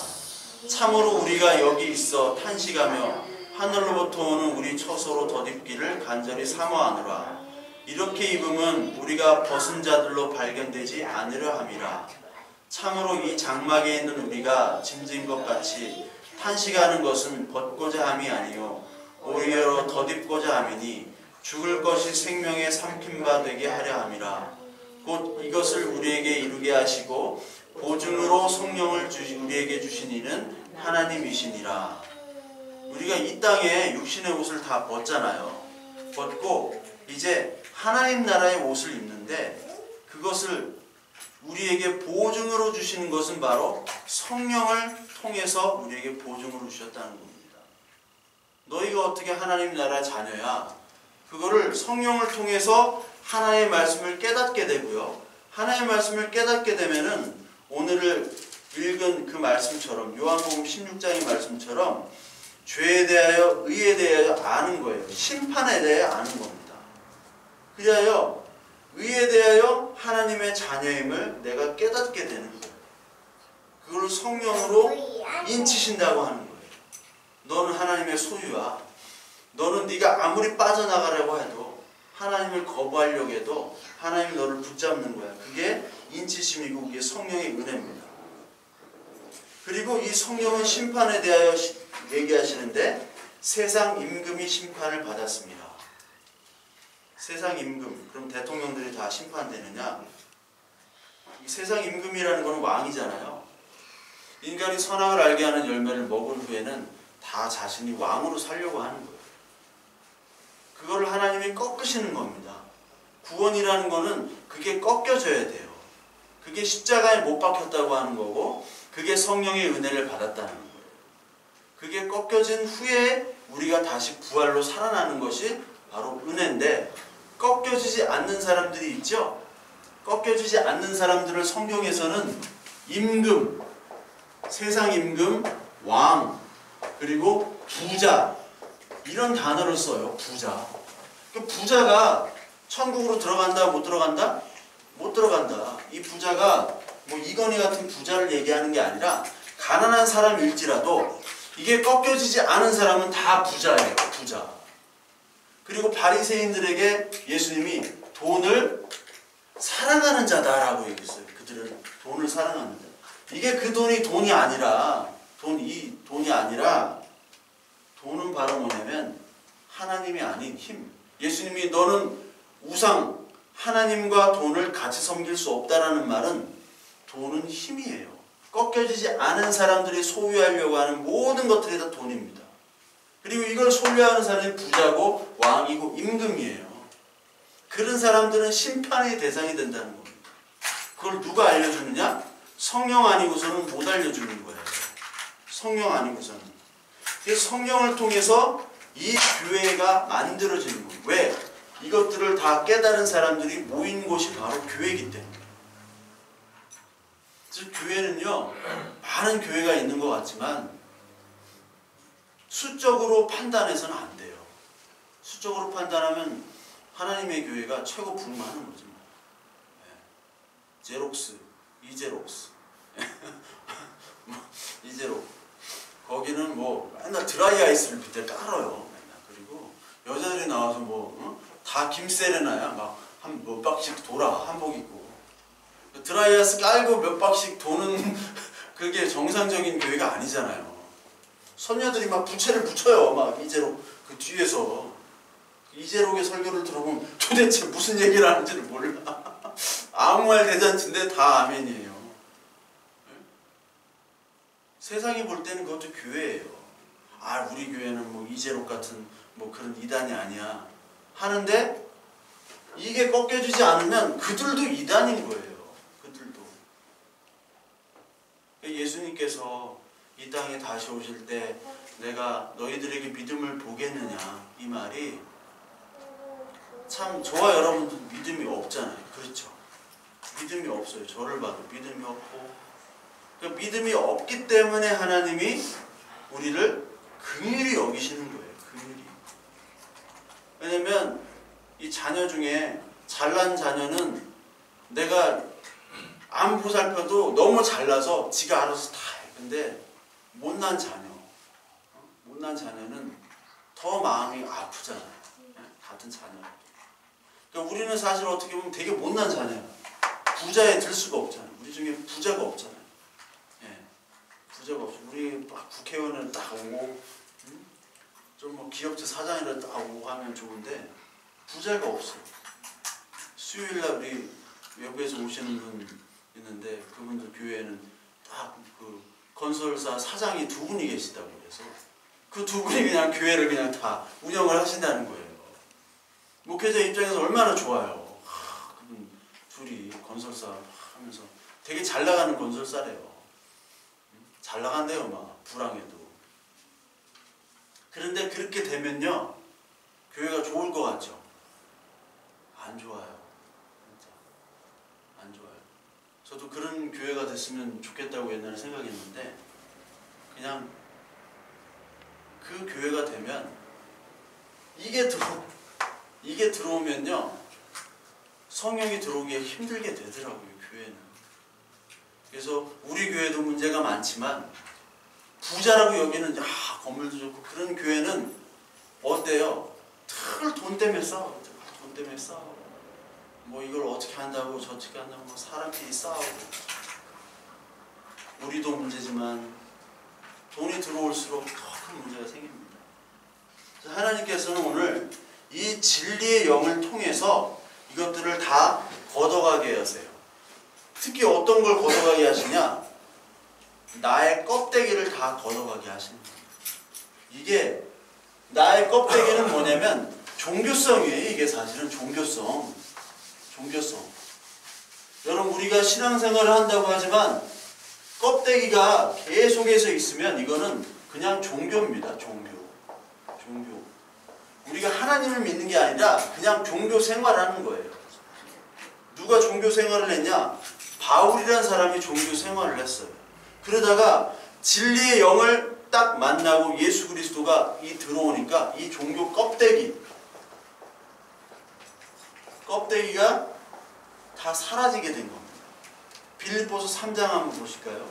참으로 우리가 여기 있어 탄식하며 하늘로부터 오는 우리 처소로 덧입기를 간절히 사모하노라. 이렇게 입음은 우리가 벗은 자들로 발견되지 않으려 함이라. 참으로 이 장막에 있는 우리가 짐진 것 같이 탄식하는 것은 벗고자 함이 아니요 오히려 덧입고자 함이니 죽을 것이 생명의 삼킴바 되게 하려 함이라. 곧 이것을 우리에게 이루게 하시고 보증으로 성령을 우리에게 주신 이는 하나님이시니라. 우리가 이 땅에 육신의 옷을 다 벗잖아요. 벗고 이제 하나님 나라의 옷을 입는데 그것을 우리에게 보증으로 주시는 것은 바로 성령을 통해서 우리에게 보증으로 주셨다는 겁니다. 너희가 어떻게 하나님 나라 자녀야? 그거를 성령을 통해서 하나님의 말씀을 깨닫게 되고요. 하나님의 말씀을 깨닫게 되면은 오늘을 읽은 그 말씀처럼 요한복음 16장의 말씀처럼 죄에 대하여 의에 대하여 아는 거예요. 심판에 대하여 아는 겁니다. 그리하여 의에 대하여 하나님의 자녀임을 내가 깨닫게 되는 거예요. 그걸 성령으로 인치신다고 하는 거예요. 너는 하나님의 소유야. 너는 네가 아무리 빠져나가려고 해도 하나님을 거부하려고 해도 하나님이 너를 붙잡는 거야. 그게 인치심이고 그게 성령의 은혜입니다. 그리고 이 성령은 심판에 대하여 얘기하시는데 세상 임금이 심판을 받았습니다. 세상 임금, 그럼 대통령들이 다 심판되느냐? 이 세상 임금이라는 건 왕이잖아요. 인간이 선악을 알게 하는 열매를 먹은 후에는 다 자신이 왕으로 살려고 하는 거예요. 그거를 하나님이 꺾으시는 겁니다. 구원이라는 거는 그게 꺾여져야 돼요. 그게 십자가에 못 박혔다고 하는 거고 그게 성령의 은혜를 받았다는 거예요. 그게 꺾여진 후에 우리가 다시 부활로 살아나는 것이 바로 은혜인데 꺾여지지 않는 사람들이 있죠. 꺾여지지 않는 사람들을 성경에서는 임금, 세상 임금, 왕, 그리고 부자 이런 단어를 써요. 부자. 그 부자가 천국으로 들어간다 못 들어간다? 못 들어간다. 이 부자가 뭐 이건희 같은 부자를 얘기하는 게 아니라 가난한 사람일지라도 이게 꺾여지지 않은 사람은 다 부자예요. 부자. 그리고 바리새인들에게 예수님이 돈을 사랑하는 자다라고 얘기했어요. 그들은 돈을 사랑하는 자. 이게 그 돈이 아니라 돈이 아니라 돈은 바로 뭐냐면 하나님이 아닌 힘. 예수님이 너는 우상 하나님과 돈을 같이 섬길 수 없다라는 말은 돈은 힘이에요. 꺾여지지 않은 사람들이 소유하려고 하는 모든 것들이 다 돈입니다. 그리고 이걸 소유하는 사람이 부자고 왕이고 임금이에요. 그런 사람들은 심판의 대상이 된다는 겁니다. 그걸 누가 알려주느냐? 성령 아니고서는 못 알려주는 거예요. 성령 아니고서는. 그래서 성령을 통해서 이 교회가 만들어지는 거예요. 왜? 이것들을 다 깨달은 사람들이 모인 곳이 바로 교회이기 때문에. 그래서 교회는요, 많은 교회가 있는 것 같지만 수적으로 판단해서는 안 돼요. 수적으로 판단하면 하나님의 교회가 최고 불만하는 거죠. 제록스, 이제록스, 이제록. 거기는 뭐 맨날 드라이 아이스를 밑에 깔아요. 맨날. 그리고 여자들이 나와서 다 김세레나야. 막 한 몇 박씩 돌아 한복 입고. 드라이아스 깔고 몇 박씩 도는 그게 정상적인 교회가 아니잖아요. 선녀들이 막 부채를 붙여요. 막 이재록 그 뒤에서. 이재록의 설교를 들어보면 도대체 무슨 얘기를 하는지를 몰라. 아무 말 대잔치인데 다 아멘이에요. 세상이 볼 때는 그것도 교회예요. 아, 우리 교회는 뭐 이재록 같은 뭐 그런 이단이 아니야 하는데, 이게 꺾여지지 않으면 그들도 이단인 거예요. 그들도. 예수님께서 이 땅에 다시 오실 때 내가 너희들에게 믿음을 보겠느냐, 이 말이 참 저와 여러분도 믿음이 없잖아요. 그렇죠? 믿음이 없어요. 저를 봐도 믿음이 없고. 그러니까 믿음이 없기 때문에 하나님이 우리를 긍휼히 여기시는 거예요. 긍휼히. 왜냐면 이 자녀 중에 잘난 자녀는 내가 안 보살펴도 너무 잘나서 지가 알아서 다 해. 근데 못난 자녀는 더 마음이 아프잖아요. 같은 자녀. 그러니까 우리는 사실 어떻게 보면 되게 못난 자녀예요. 부자에 들 수가 없잖아요. 우리 중에 부자가 없잖아요. 예, 부자가 없어. 우리 막 국회의원을 딱 오고, 좀 뭐 기업체 사장이라 딱 오고 하면 좋은데 부자가 없어요. 수요일날 우리 외부에서 오시는 분 있는데 그분들 교회에는 딱 그 건설사 사장이 2분이 계시다고 그래서 그 2분이 그냥 교회를 그냥 다 운영을 하신다는 거예요. 목회자 입장에서 얼마나 좋아요. 그분 둘이 건설사 하면서 되게 잘 나가는 건설사래요. 잘 나간대요, 막 불황해도. 그런데 그렇게 되면요, 교회가 좋을 것 같죠? 안 좋아요. 진짜 안 좋아요. 저도 그런 교회가 됐으면 좋겠다고 옛날에 생각했는데, 그냥 그 교회가 되면 이게 들어오면요, 성령이 들어오기가 힘들게 되더라고요, 교회는. 그래서 우리 교회도 문제가 많지만 부자라고 여기는 건물도 좋고 그런 교회는 어때요? 늘 돈 때문에 싸워요. 돈 때문에 싸워. 뭐 이걸 어떻게 한다고 저렇게 한다고 뭐 사람끼리 싸우고. 우리도 문제지만 돈이 들어올수록 더 큰 문제가 생깁니다. 하나님께서는 오늘 이 진리의 영을 통해서 이것들을 다 걷어가게 하세요. 특히 어떤 걸 걷어가게 하시냐? 나의 껍데기를 다 걷어가게 하시는 거예요. 이게 나의 껍데기는 뭐냐면 종교성이에요. 이게 사실은 종교성. 여러분, 우리가 신앙생활을 한다고 하지만 껍데기가 계속해서 있으면 이거는 그냥 종교입니다. 종교. 우리가 하나님을 믿는 게 아니라 그냥 종교 생활하는 거예요. 누가 종교 생활을 했냐? 바울이라는 사람이 종교 생활을 했어요. 그러다가 진리의 영을 딱 만나고 예수 그리스도가 들어오니까 이 종교 껍데기가 다 사라지게 된 겁니다. 빌립보서 3장 한번 보실까요?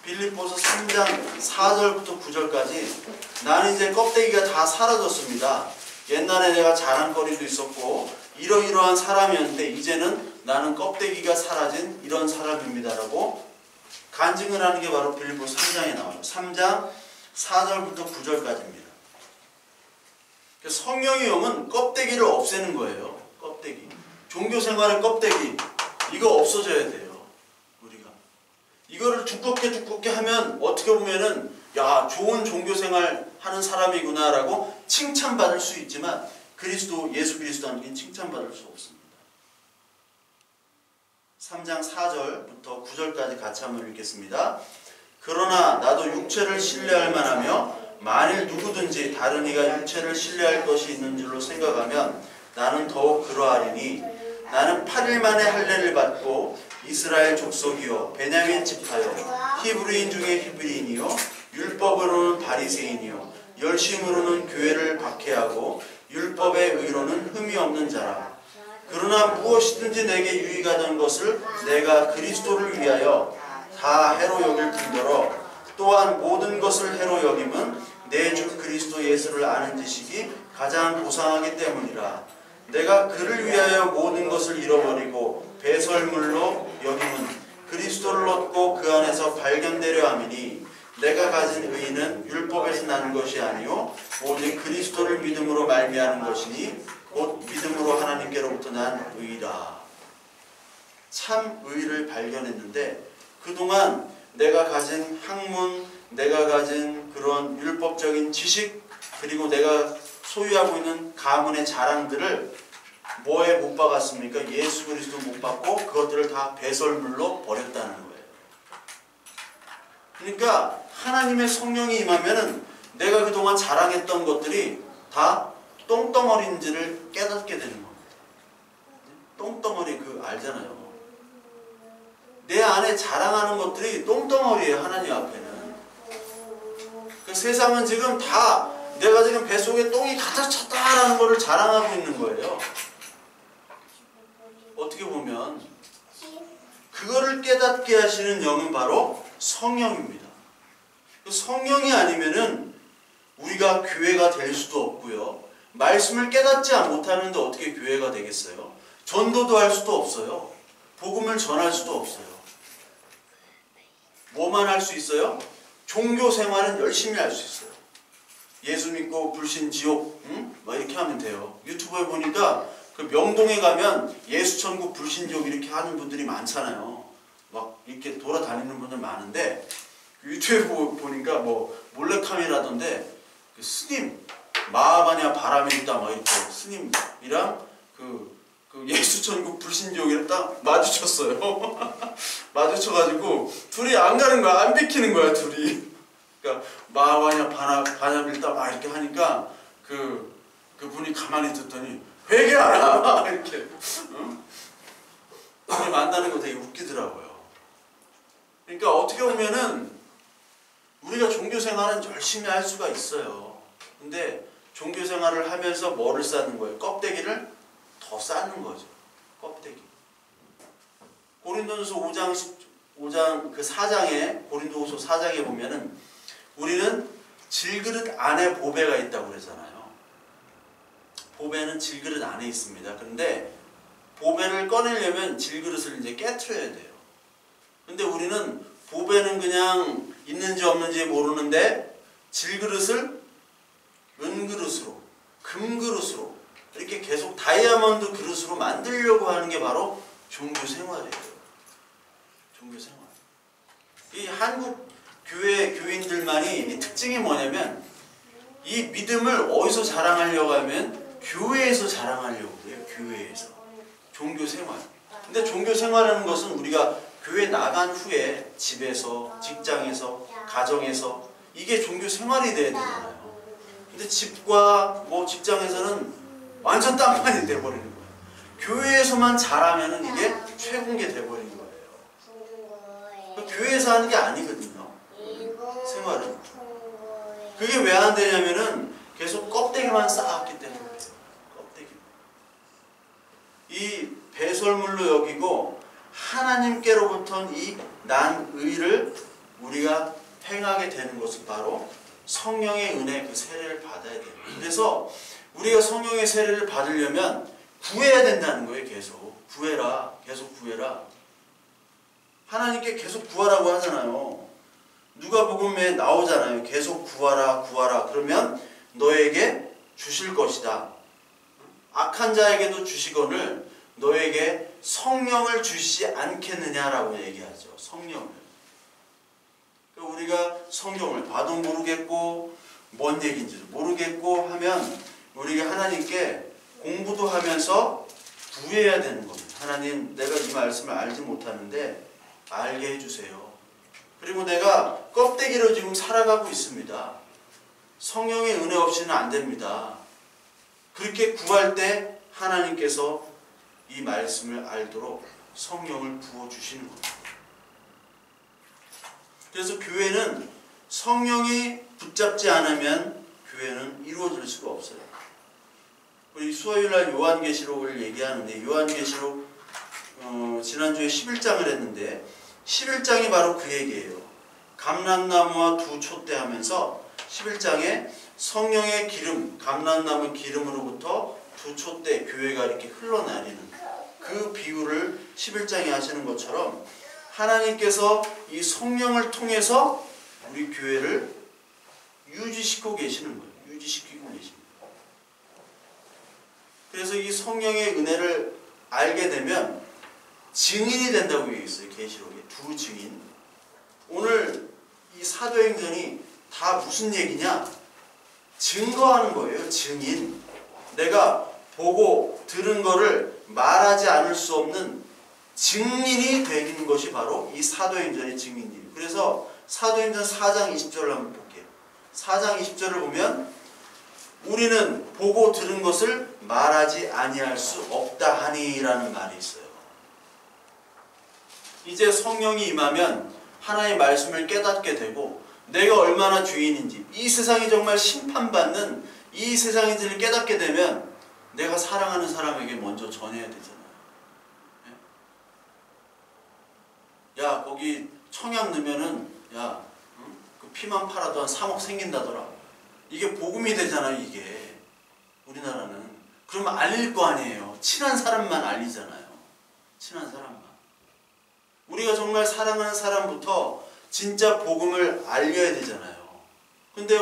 빌립보서 3장 4절부터 9절까지 나는 이제 껍데기가 다 사라졌습니다. 옛날에 내가 자랑거리도 있었고 이러이러한 사람이었는데 이제는 나는 껍데기가 사라진 이런 사람입니다라고 간증을 하는 게 바로 빌립보서 3장에 나와요. 3장 4절부터 9절까지입니다. 성령의 영은 껍데기를 없애는 거예요. 껍데기. 종교생활의 껍데기. 이거 없어져야 돼요. 우리가. 이거를 두껍게 하면 어떻게 보면은 야, 좋은 종교생활 하는 사람이구나 라고 칭찬받을 수 있지만 예수 그리스도는 칭찬받을 수 없습니다. 3장 4절부터 9절까지 같이 한번 읽겠습니다. 그러나 나도 육체를 신뢰할 만하며 만일 누구든지 다른 이가 육체를 신뢰할 것이 있는 줄로 생각하면 나는 더욱 그러하리니 나는 8일 만에 할례를 받고 이스라엘 족속이요 베냐민 지파요 히브리인 중에 히브리인이요 율법으로는 바리새인이요 열심으로는 교회를 박해하고 율법의 의로는 흠이 없는 자라. 그러나 무엇이든지 내게 유익하던 것을 내가 그리스도를 위하여 다 해로 여길 뿐더러 또한 모든 것을 해로 여김은 내 주 그리스도 예수를 아는 지식이 가장 고상하기 때문이라. 내가 그를 위하여 모든 것을 잃어버리고 배설물로 여김은 그리스도를 얻고 그 안에서 발견되려 함이니 내가 가진 의는 율법에서 나는 것이 아니요 오직 그리스도를 믿음으로 말미암는 것이니 곧 믿음으로 하나님께로부터 난 의라. 참 의를 발견했는데 그동안 내가 가진 학문, 내가 가진 그런 율법적인 지식, 그리고 내가 소유하고 있는 가문의 자랑들을 뭐에 못 박았습니까? 예수 그리스도 못 박고 그것들을 다 배설물로 버렸다는 거예요. 그러니까 하나님의 성령이 임하면은 내가 그동안 자랑했던 것들이 다 똥덩어리인지를 깨닫게 되는 겁니다. 똥덩어리 알잖아요. 내 안에 자랑하는 것들이 똥덩어리예요. 하나님 앞에는. 그 세상은 지금 다 내가 지금 뱃속에 똥이 가득 찼다라는 것을 자랑하고 있는 거예요. 어떻게 보면 그거를 깨닫게 하시는 영은 바로 성령입니다. 성령이 아니면은 우리가 교회가 될 수도 없고요. 말씀을 깨닫지 못하는데 어떻게 교회가 되겠어요? 전도도 할 수도 없어요. 복음을 전할 수도 없어요. 뭐만 할 수 있어요? 종교 생활은 열심히 할 수 있어요. 예수 믿고 불신 지옥, 막 이렇게 하면 돼요. 유튜브에 보니까 그 명동에 가면 예수 천국 불신 지옥 이렇게 하는 분들이 많잖아요. 막 이렇게 돌아다니는 분들 많은데 유튜브에 보니까 뭐 몰래카메라던데 그 스님 마하바냐 바람에 있다 막 이렇게 스님이랑 그 예수 천국 불신 지옥이랑 딱 마주쳤어요. 마주쳐가지고 둘이 안 가는 거야. 안 비키는 거야 둘이. 그러니까 마하바냐 바람에 있다 막 이렇게 하니까 그 분이 가만히 듣더니 회개하라 이렇게. 응? 둘이 만나는 거 되게 웃기더라고요. 그러니까 어떻게 보면은 우리가 종교생활은 열심히 할 수가 있어요. 근데 종교생활을 하면서 뭐를 쌓는 거예요? 껍데기를 더 쌓는 거죠. 껍데기. 고린도전서 5장 그 4장에 고린도후서 4장에 보면은 우리는 질그릇 안에 보배가 있다고 그러잖아요. 보배는 질그릇 안에 있습니다. 그런데 보배를 꺼내려면 질그릇을 이제 깨트려야 돼요. 근데 우리는 보배는 그냥 있는지 없는지 모르는데 질그릇을 은그릇으로, 금그릇으로 이렇게 계속 다이아몬드 그릇으로 만들려고 하는 게 바로 종교생활이에요. 종교생활. 이 한국 교인들만이 이 특징이 뭐냐면 이 믿음을 어디서 자랑하려고 하면 교회에서 자랑하려고 해요. 교회에서. 종교생활. 근데 종교생활이라는 것은 우리가 교회 나간 후에 집에서, 직장에서, 가정에서 이게 종교생활이 돼야 되잖아요. 근데 집과 뭐 직장에서는 완전 딴판이 돼버리는 거예요. 교회에서만 잘하면은 이게 최고인 게 돼버린 거예요. 교회에서 하는 게 아니거든요. 생활은. 그게 왜 안 되냐면은 계속 껍데기만 쌓았기 때문에 그래요. 껍데기. 이 배설물로 여기고 하나님께로부터 이 난 의를 우리가 행하게 되는 것은 바로 성령의 은혜 그 세례를 받아야 돼요. 그래서 우리가 성령의 세례를 받으려면 구해야 된다는 거예요. 계속 구해라. 계속 구해라. 하나님께 계속 구하라고 하잖아요. 누가복음에 나오잖아요. 계속 구하라 구하라. 그러면 너에게 주실 것이다. 악한 자에게도 주시거늘 너에게 성령을 주시지 않겠느냐라고 얘기하죠. 성령을. 우리가 성경을 봐도 모르겠고 뭔 얘기인지도 모르겠고 하면 우리가 하나님께 공부도 하면서 구해야 되는 겁니다. 하나님, 내가 이 말씀을 알지 못하는데 알게 해주세요. 그리고 내가 껍데기로 지금 살아가고 있습니다. 성령의 은혜 없이는 안 됩니다. 그렇게 구할 때 하나님께서 이 말씀을 알도록 성령을 부어주시는 겁니다. 그래서 교회는 성령이 붙잡지 않으면 교회는 이루어질 수가 없어요. 우리 수요일날 요한계시록을 얘기하는데 요한계시록 지난주에 11장을 했는데 11장이 바로 그 얘기예요. 감람나무와 두 촛대 하면서 11장에 성령의 기름, 감람나무 기름으로부터 두 촛대 교회가 이렇게 흘러내리는 그 비유를 11장에 하시는 것처럼 하나님께서 이 성령을 통해서 우리 교회를 유지시키고 계시는 거예요. 유지시키고 계십니다. 그래서 이 성령의 은혜를 알게 되면 증인이 된다고 얘기했어요. 계시록에 두 증인. 오늘 이 사도행전이 다 무슨 얘기냐? 증거하는 거예요. 증인. 내가 보고 들은 거를 말하지 않을 수 없는 증인이 되는 것이 바로 이 사도행전의 증인이에요. 그래서 사도행전 4장 20절을 한번 볼게요. 4장 20절을 보면 우리는 보고 들은 것을 말하지 아니할 수 없다 하니라는 말이 있어요. 이제 성령이 임하면 하나님의 말씀을 깨닫게 되고 내가 얼마나 죄인인지, 이 세상이 정말 심판받는 이 세상인지를 깨닫게 되면 내가 사랑하는 사람에게 먼저 전해야 되잖아요. 야, 거기 청약 넣으면은 야, 응? 그 피만 팔아도 한 3억 생긴다더라. 이게 복음이 되잖아요. 이게 우리나라는. 그러면 알릴 거 아니에요. 친한 사람만 알리잖아요. 친한 사람만. 우리가 정말 사랑하는 사람부터 진짜 복음을 알려야 되잖아요. 근데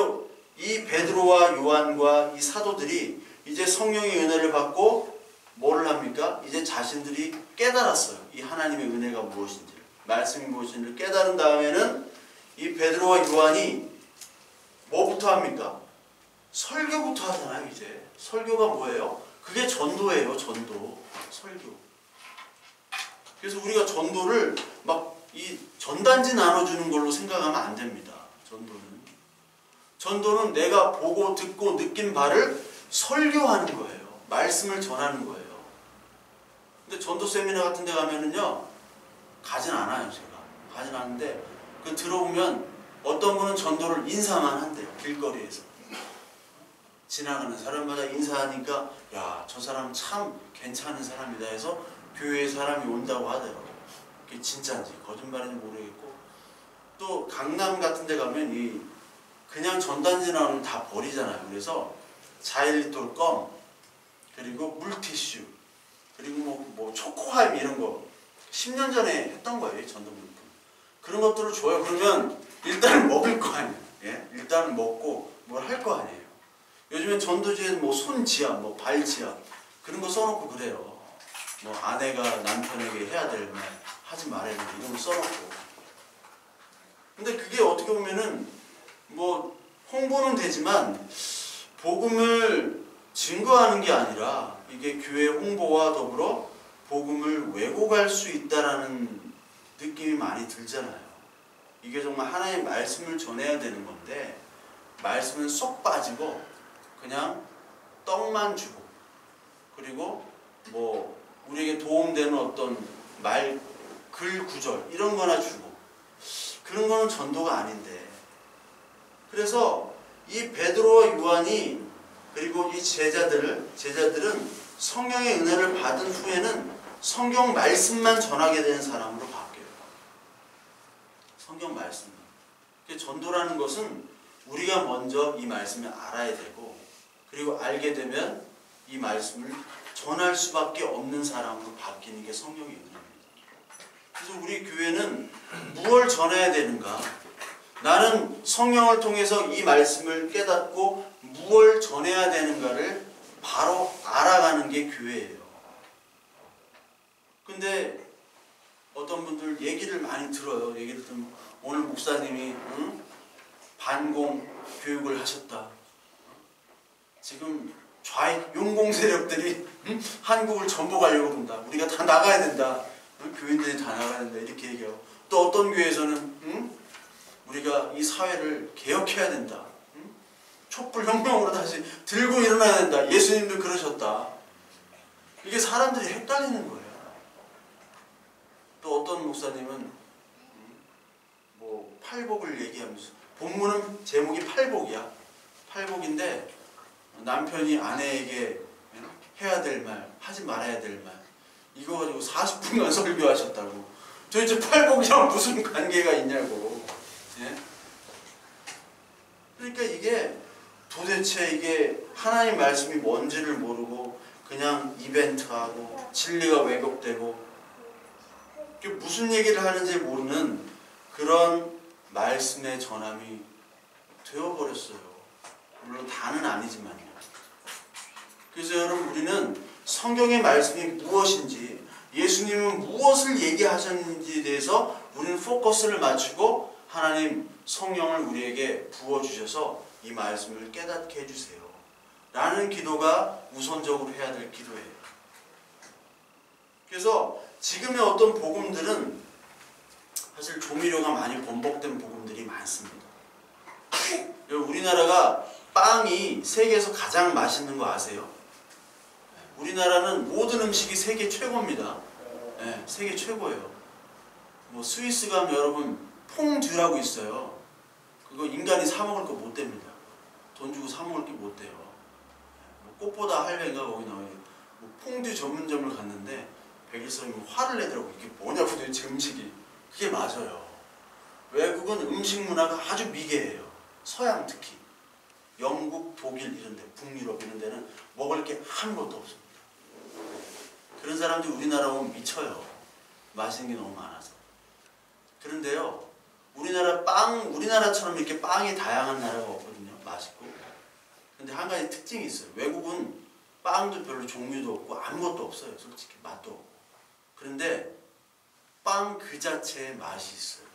이 베드로와 요한과 이 사도들이 이제 성령의 은혜를 받고 뭐를 합니까? 이제 자신들이 깨달았어요. 이 하나님의 은혜가 무엇인지를, 말씀이 무엇인지를 깨달은 다음에는 이 베드로와 요한이 뭐부터 합니까? 설교부터 하잖아요. 이제 설교가 뭐예요? 그게 전도예요. 전도. 설교. 그래서 우리가 전도를 막 이 전단지 나눠주는 걸로 생각하면 안 됩니다. 전도는 내가 보고 듣고 느낀 바를 설교하는 거예요. 말씀을 전하는 거예요. 근데 전도 세미나 같은 데 가면은요, 가진 않아요. 제가 가진 않는데 그 들어오면 어떤 분은 전도를 인사만 한대요. 길거리에서 지나가는 사람마다 인사하니까 야, 저 사람 참 괜찮은 사람이다 해서 교회에 사람이 온다고 하더라고요. 그게 진짜인지 거짓말인지 모르겠고, 또 강남 같은 데 가면 이 그냥 전단지 나오면 다 버리잖아요. 그래서 자일리톨 껌, 그리고 물티슈, 그리고 뭐 초코하임 이런 거 10년 전에 했던 거예요. 전도물품. 그런 것들을 줘요. 그러면 일단은 먹을 거 아니에요. 예? 일단은 먹고 뭘 할 거 아니에요. 요즘엔 전도지에 뭐 손지압, 뭐 발지압 그런 거 써놓고 그래요. 뭐 아내가 남편에게 해야 될 말 하지 말아야 될 이런 거 써놓고. 근데 그게 어떻게 보면은 뭐 홍보는 되지만 복음을 증거하는 게 아니라 이게 교회 홍보와 더불어 복음을 왜곡할 수 있다라는 느낌이 많이 들잖아요. 이게 정말 하나님의 말씀을 전해야 되는 건데 말씀은 쏙 빠지고 그냥 떡만 주고, 그리고 뭐 우리에게 도움되는 어떤 글 구절 이런 거나 주고, 그런 거는 전도가 아닌데. 그래서 이 베드로와 요한이 그리고 이 제자들은 성령의 은혜를 받은 후에는 성경 말씀만 전하게 되는 사람으로 바뀌어요. 성경 말씀만. 전도라는 것은 우리가 먼저 이 말씀을 알아야 되고, 그리고 알게 되면 이 말씀을 전할 수밖에 없는 사람으로 바뀌는 게 성령의 은혜입니다. 그래서 우리 교회는 무엇을 전해야 되는가? 나는 성령을 통해서 이 말씀을 깨닫고 무엇을 전해야 되는가를 바로 알아가는 게 교회예요. 근데 어떤 분들 얘기를 많이 들어요. 얘기를 들으면 오늘 목사님이 반공 교육을 하셨다. 지금 용공 세력들이 한국을 전복하려고 한다. 우리가 다 나가야 된다. 교인들이 다 나가야 된다. 이렇게 얘기하고, 또 어떤 교회에서는 우리가 이 사회를 개혁해야 된다. 촛불혁명으로 다시 들고 일어나야 된다. 예수님도 그러셨다. 이게 사람들이 헷갈리는 거예요. 또 어떤 목사님은 뭐 팔복을 얘기하면서, 본문은 제목이 팔복이야. 팔복인데 남편이 아내에게 해야 될 말, 하지 말아야 될 말, 이거 가지고 40분간 설교하셨다고. 도대체 팔복이랑 무슨 관계가 있냐고. 예? 그러니까 이게 도대체 이게 하나님 말씀이 뭔지를 모르고 그냥 이벤트하고 진리가 왜곡되고 무슨 얘기를 하는지 모르는 그런 말씀의 전함이 되어버렸어요. 물론 다는 아니지만요. 그래서 여러분, 우리는 성경의 말씀이 무엇인지, 예수님은 무엇을 얘기하셨는지에 대해서 우리는 포커스를 맞추고 하나님 성령을 우리에게 부어주셔서 이 말씀을 깨닫게 해주세요 라는 기도가 우선적으로 해야 될 기도예요. 그래서 지금의 어떤 복음들은 사실 조미료가 많이 번복된 복음들이 많습니다. 우리나라가 빵이 세계에서 가장 맛있는 거 아세요? 우리나라는 모든 음식이 세계 최고입니다. 네, 세계 최고예요. 뭐 스위스 가면 여러분 퐁듀라고 있어요. 그거 인간이 사 먹을 거 못 됩니다. 돈 주고 사 먹을 게 못 돼요. 뭐 꽃보다 할배인가 거기 나와요. 뭐 퐁듀 전문점을 갔는데 백일성이 화를 내더라고. 이게 뭐냐고 도대체 음식이. 그게 맞아요. 외국은 음식 문화가 아주 미개해요. 서양 특히. 영국, 독일 이런 데, 북유럽 이런 데는 먹을 게 아무것도 없습니다. 그런 사람들이 우리나라 오면 미쳐요. 맛있는 게 너무 많아서. 그런데요, 우리나라처럼 이렇게 빵이 다양한 나라가 없거든요. 맛있고. 근데 한 가지 특징이 있어요. 외국은 빵도 별로 종류도 없고 아무것도 없어요. 솔직히 맛도 없고. 그런데 빵 그 자체에 맛이 있어요.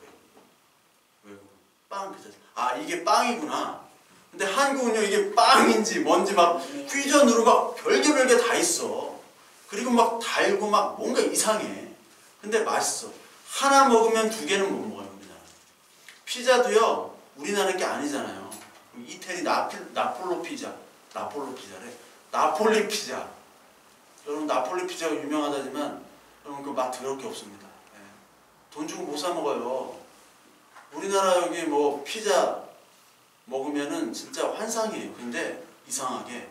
외국은 빵 그 자체. 아, 이게 빵이구나. 근데 한국은요, 이게 빵인지 뭔지 막 퓨전으로 막 별게 다 있어. 그리고 막 달고 막 뭔가 이상해. 근데 맛있어. 하나 먹으면 두 개는 못 먹어요, 우리나라. 피자도요, 우리나라 게 아니잖아요. 이태리 나폴로 피자래. 나폴리 피자. 여러분, 나폴리 피자가 유명하다지만 여러분 그 맛 더럽게 없습니다. 네. 돈 주고 못 사 먹어요. 우리나라 여기 뭐 피자 먹으면은 진짜 환상이에요. 근데 이상하게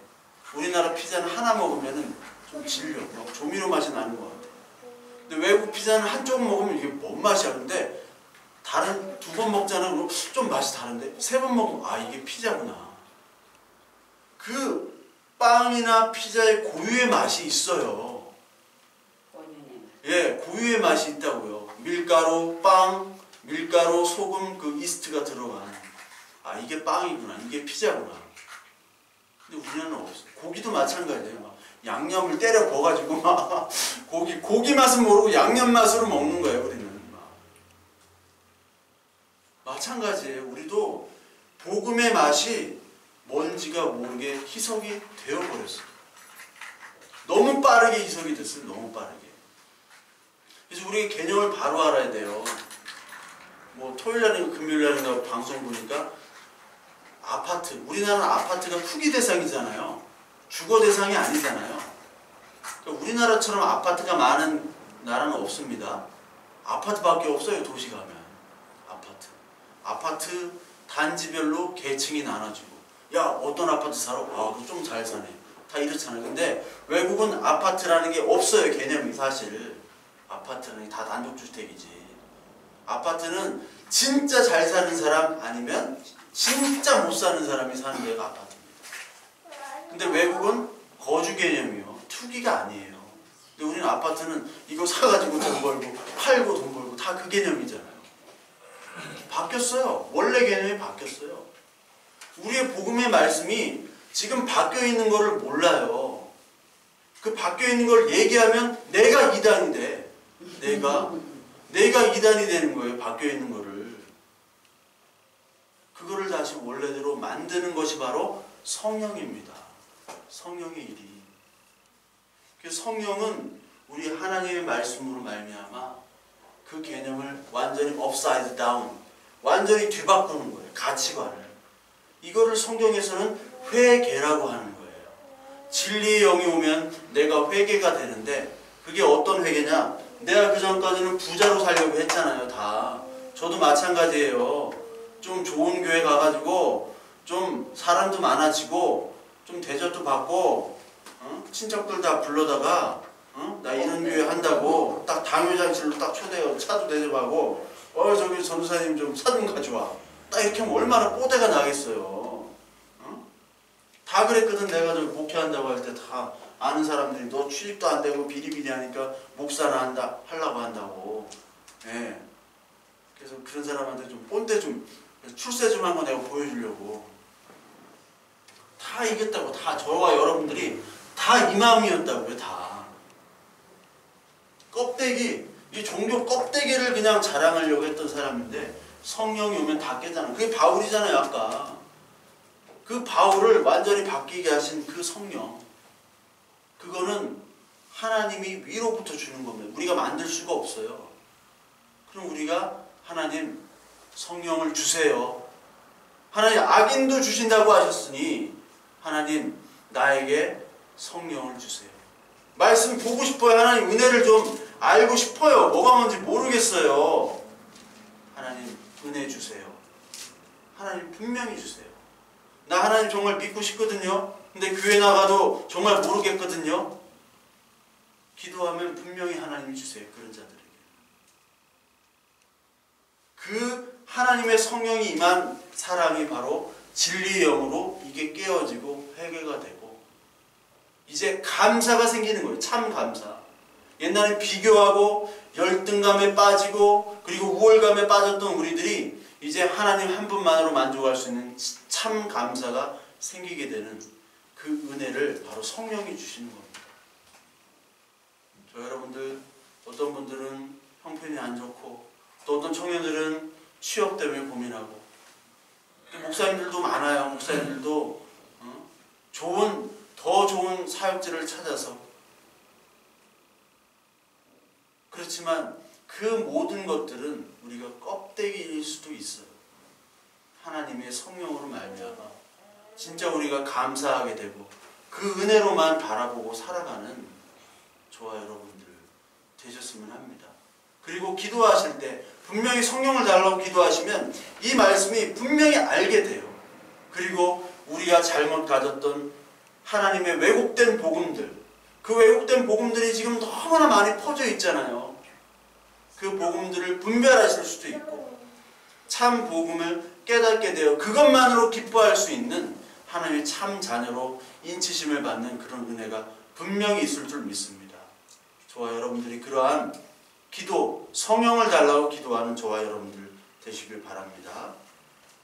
우리나라 피자는 하나 먹으면은 좀 질려. 막 조미료 맛이 나는 것 같아. 근데 외국 피자는 한쪽 먹으면 이게 뭔 맛이야. 근데 다른 두 번 먹잖아. 그럼 좀 맛이 다른데 세 번 먹으면 아, 이게 피자구나. 그 빵이나 피자의 고유의 맛이 있어요. 예, 고유의 맛이 있다고요. 밀가루, 빵, 밀가루, 소금, 그 이스트가 들어간. 아, 이게 빵이구나. 이게 피자구나. 근데 우리는 없어. 고기도 마찬가지예요. 막 양념을 때려 부어가지고 막 고기 맛은 모르고 양념 맛으로 먹는 거예요. 우리는 막. 마찬가지예요. 우리도 복음의 맛이 뭔지가 모르게 희석이 되어버렸어요. 너무 빠르게 희석이 됐어요. 너무 빠르게. 그래서 우리가 개념을 바로 알아야 돼요. 뭐 토요일날인가 금요일날인가 방송 보니까 아파트, 우리나라는 아파트가 투기 대상이잖아요. 주거 대상이 아니잖아요. 그러니까 우리나라처럼 아파트가 많은 나라는 없습니다. 아파트밖에 없어요. 도시 가면. 아파트 단지별로 계층이 나눠지고, 야, 어떤 아파트 살아? 아, 그거 좀 잘 사네. 다 이렇잖아요. 근데 외국은 아파트라는 게 없어요. 개념이 사실. 아파트는 다 단독주택이지. 아파트는 진짜 잘 사는 사람 아니면 진짜 못 사는 사람이 사는 데가 아파트입니다. 근데 외국은 거주 개념이요. 투기가 아니에요. 근데 우리는 아파트는 이거 사가지고 돈 벌고 팔고 돈 벌고 다 그 개념이잖아요. 바뀌었어요. 원래 개념이 바뀌었어요. 우리의 복음의 말씀이 지금 바뀌어 있는 것을 몰라요. 그 바뀌어 있는 걸 얘기하면 내가 이단이 돼. 내가 이단이 되는 거예요. 바뀌어 있는 거를. 그거를 다시 원래대로 만드는 것이 바로 성령입니다. 성령의 일이. 그래서 성령은 우리 하나님의 말씀으로 말미암아 그 개념을 완전히 upside down, 완전히 뒤바꾸는 거예요. 가치관을. 이거를 성경에서는 회개라고 하는 거예요. 진리의 영이 오면 내가 회개가 되는데, 그게 어떤 회개냐? 내가 그 전까지는 부자로 살려고 했잖아요. 다. 저도 마찬가지예요. 좀 좋은 교회 가가지고 좀 사람도 많아지고 좀 대접도 받고 친척들 다 불러다가 나 이런 교회 한다고 딱 당회장실로 딱 초대하고 차도 대접하고 저기 전도사님 좀 차 좀 가져와. 딱 이렇게 하면 얼마나 뽀대가 나겠어요. 다 그랬거든. 내가 저 목회한다고 할 때 다 아는 사람들이 너 취직도 안 되고 비리비리하니까 목사나 하려고 한다고. 예. 그래서 그런 사람한테 좀 본때 좀 출세 좀 한번 내가 보여주려고. 다 이겼다고. 다 저와 여러분들이 다 이 마음이었다고요. 다. 껍데기, 이 종교 껍데기를 그냥 자랑하려고 했던 사람인데 성령이 오면 다 깨잖아. 그게 바울이잖아요. 아까 그 바울을 완전히 바뀌게 하신 그 성령, 그거는 하나님이 위로부터 주는 겁니다. 우리가 만들 수가 없어요. 그럼 우리가 하나님 성령을 주세요. 하나님 악인도 주신다고 하셨으니 하나님 나에게 성령을 주세요. 말씀 보고 싶어요. 하나님 은혜를 좀 알고 싶어요. 뭐가 뭔지 모르겠어요. 하나님 은혜 주세요. 하나님 분명히 주세요. 나 하나님 정말 믿고 싶거든요. 근데 교회 나가도 정말 모르겠거든요. 기도하면 분명히 하나님이 주세요. 그런 자들에게. 그 하나님의 성령이 임한 사람이 바로 진리의 영으로 이게 깨어지고 회개가 되고 이제 감사가 생기는 거예요. 참 감사. 옛날에 비교하고 열등감에 빠지고 그리고 우월감에 빠졌던 우리들이 이제 하나님 한 분만으로 만족할 수 있는 참 감사가 생기게 되는 그 은혜를 바로 성령이 주시는 겁니다. 저 여러분들, 어떤 분들은 형편이 안 좋고 또 어떤 청년들은 취업 때문에 고민하고 목사님들도 많아요. 목사님들도 더 좋은 사역지를 찾아서. 그렇지만 그 모든 것들은 우리가 껍데기일 수도 있어요. 하나님의 성령으로 말미암아 진짜 우리가 감사하게 되고 그 은혜로만 바라보고 살아가는 저와 여러분들 되셨으면 합니다. 그리고 기도하실 때 분명히 성령을 달라고 기도하시면 이 말씀이 분명히 알게 돼요. 그리고 우리가 잘못 가졌던 하나님의 왜곡된 복음들, 그 왜곡된 복음들이 지금 너무나 많이 퍼져 있잖아요. 그 복음들을 분별하실 수도 있고 참 복음을 깨닫게 되어 그것만으로 기뻐할 수 있는 하나님의 참 자녀로 인치심을 받는 그런 은혜가 분명히 있을 줄 믿습니다. 저와 여러분들이 그러한 기도, 성령을 달라고 기도하는 저와 여러분들 되시길 바랍니다.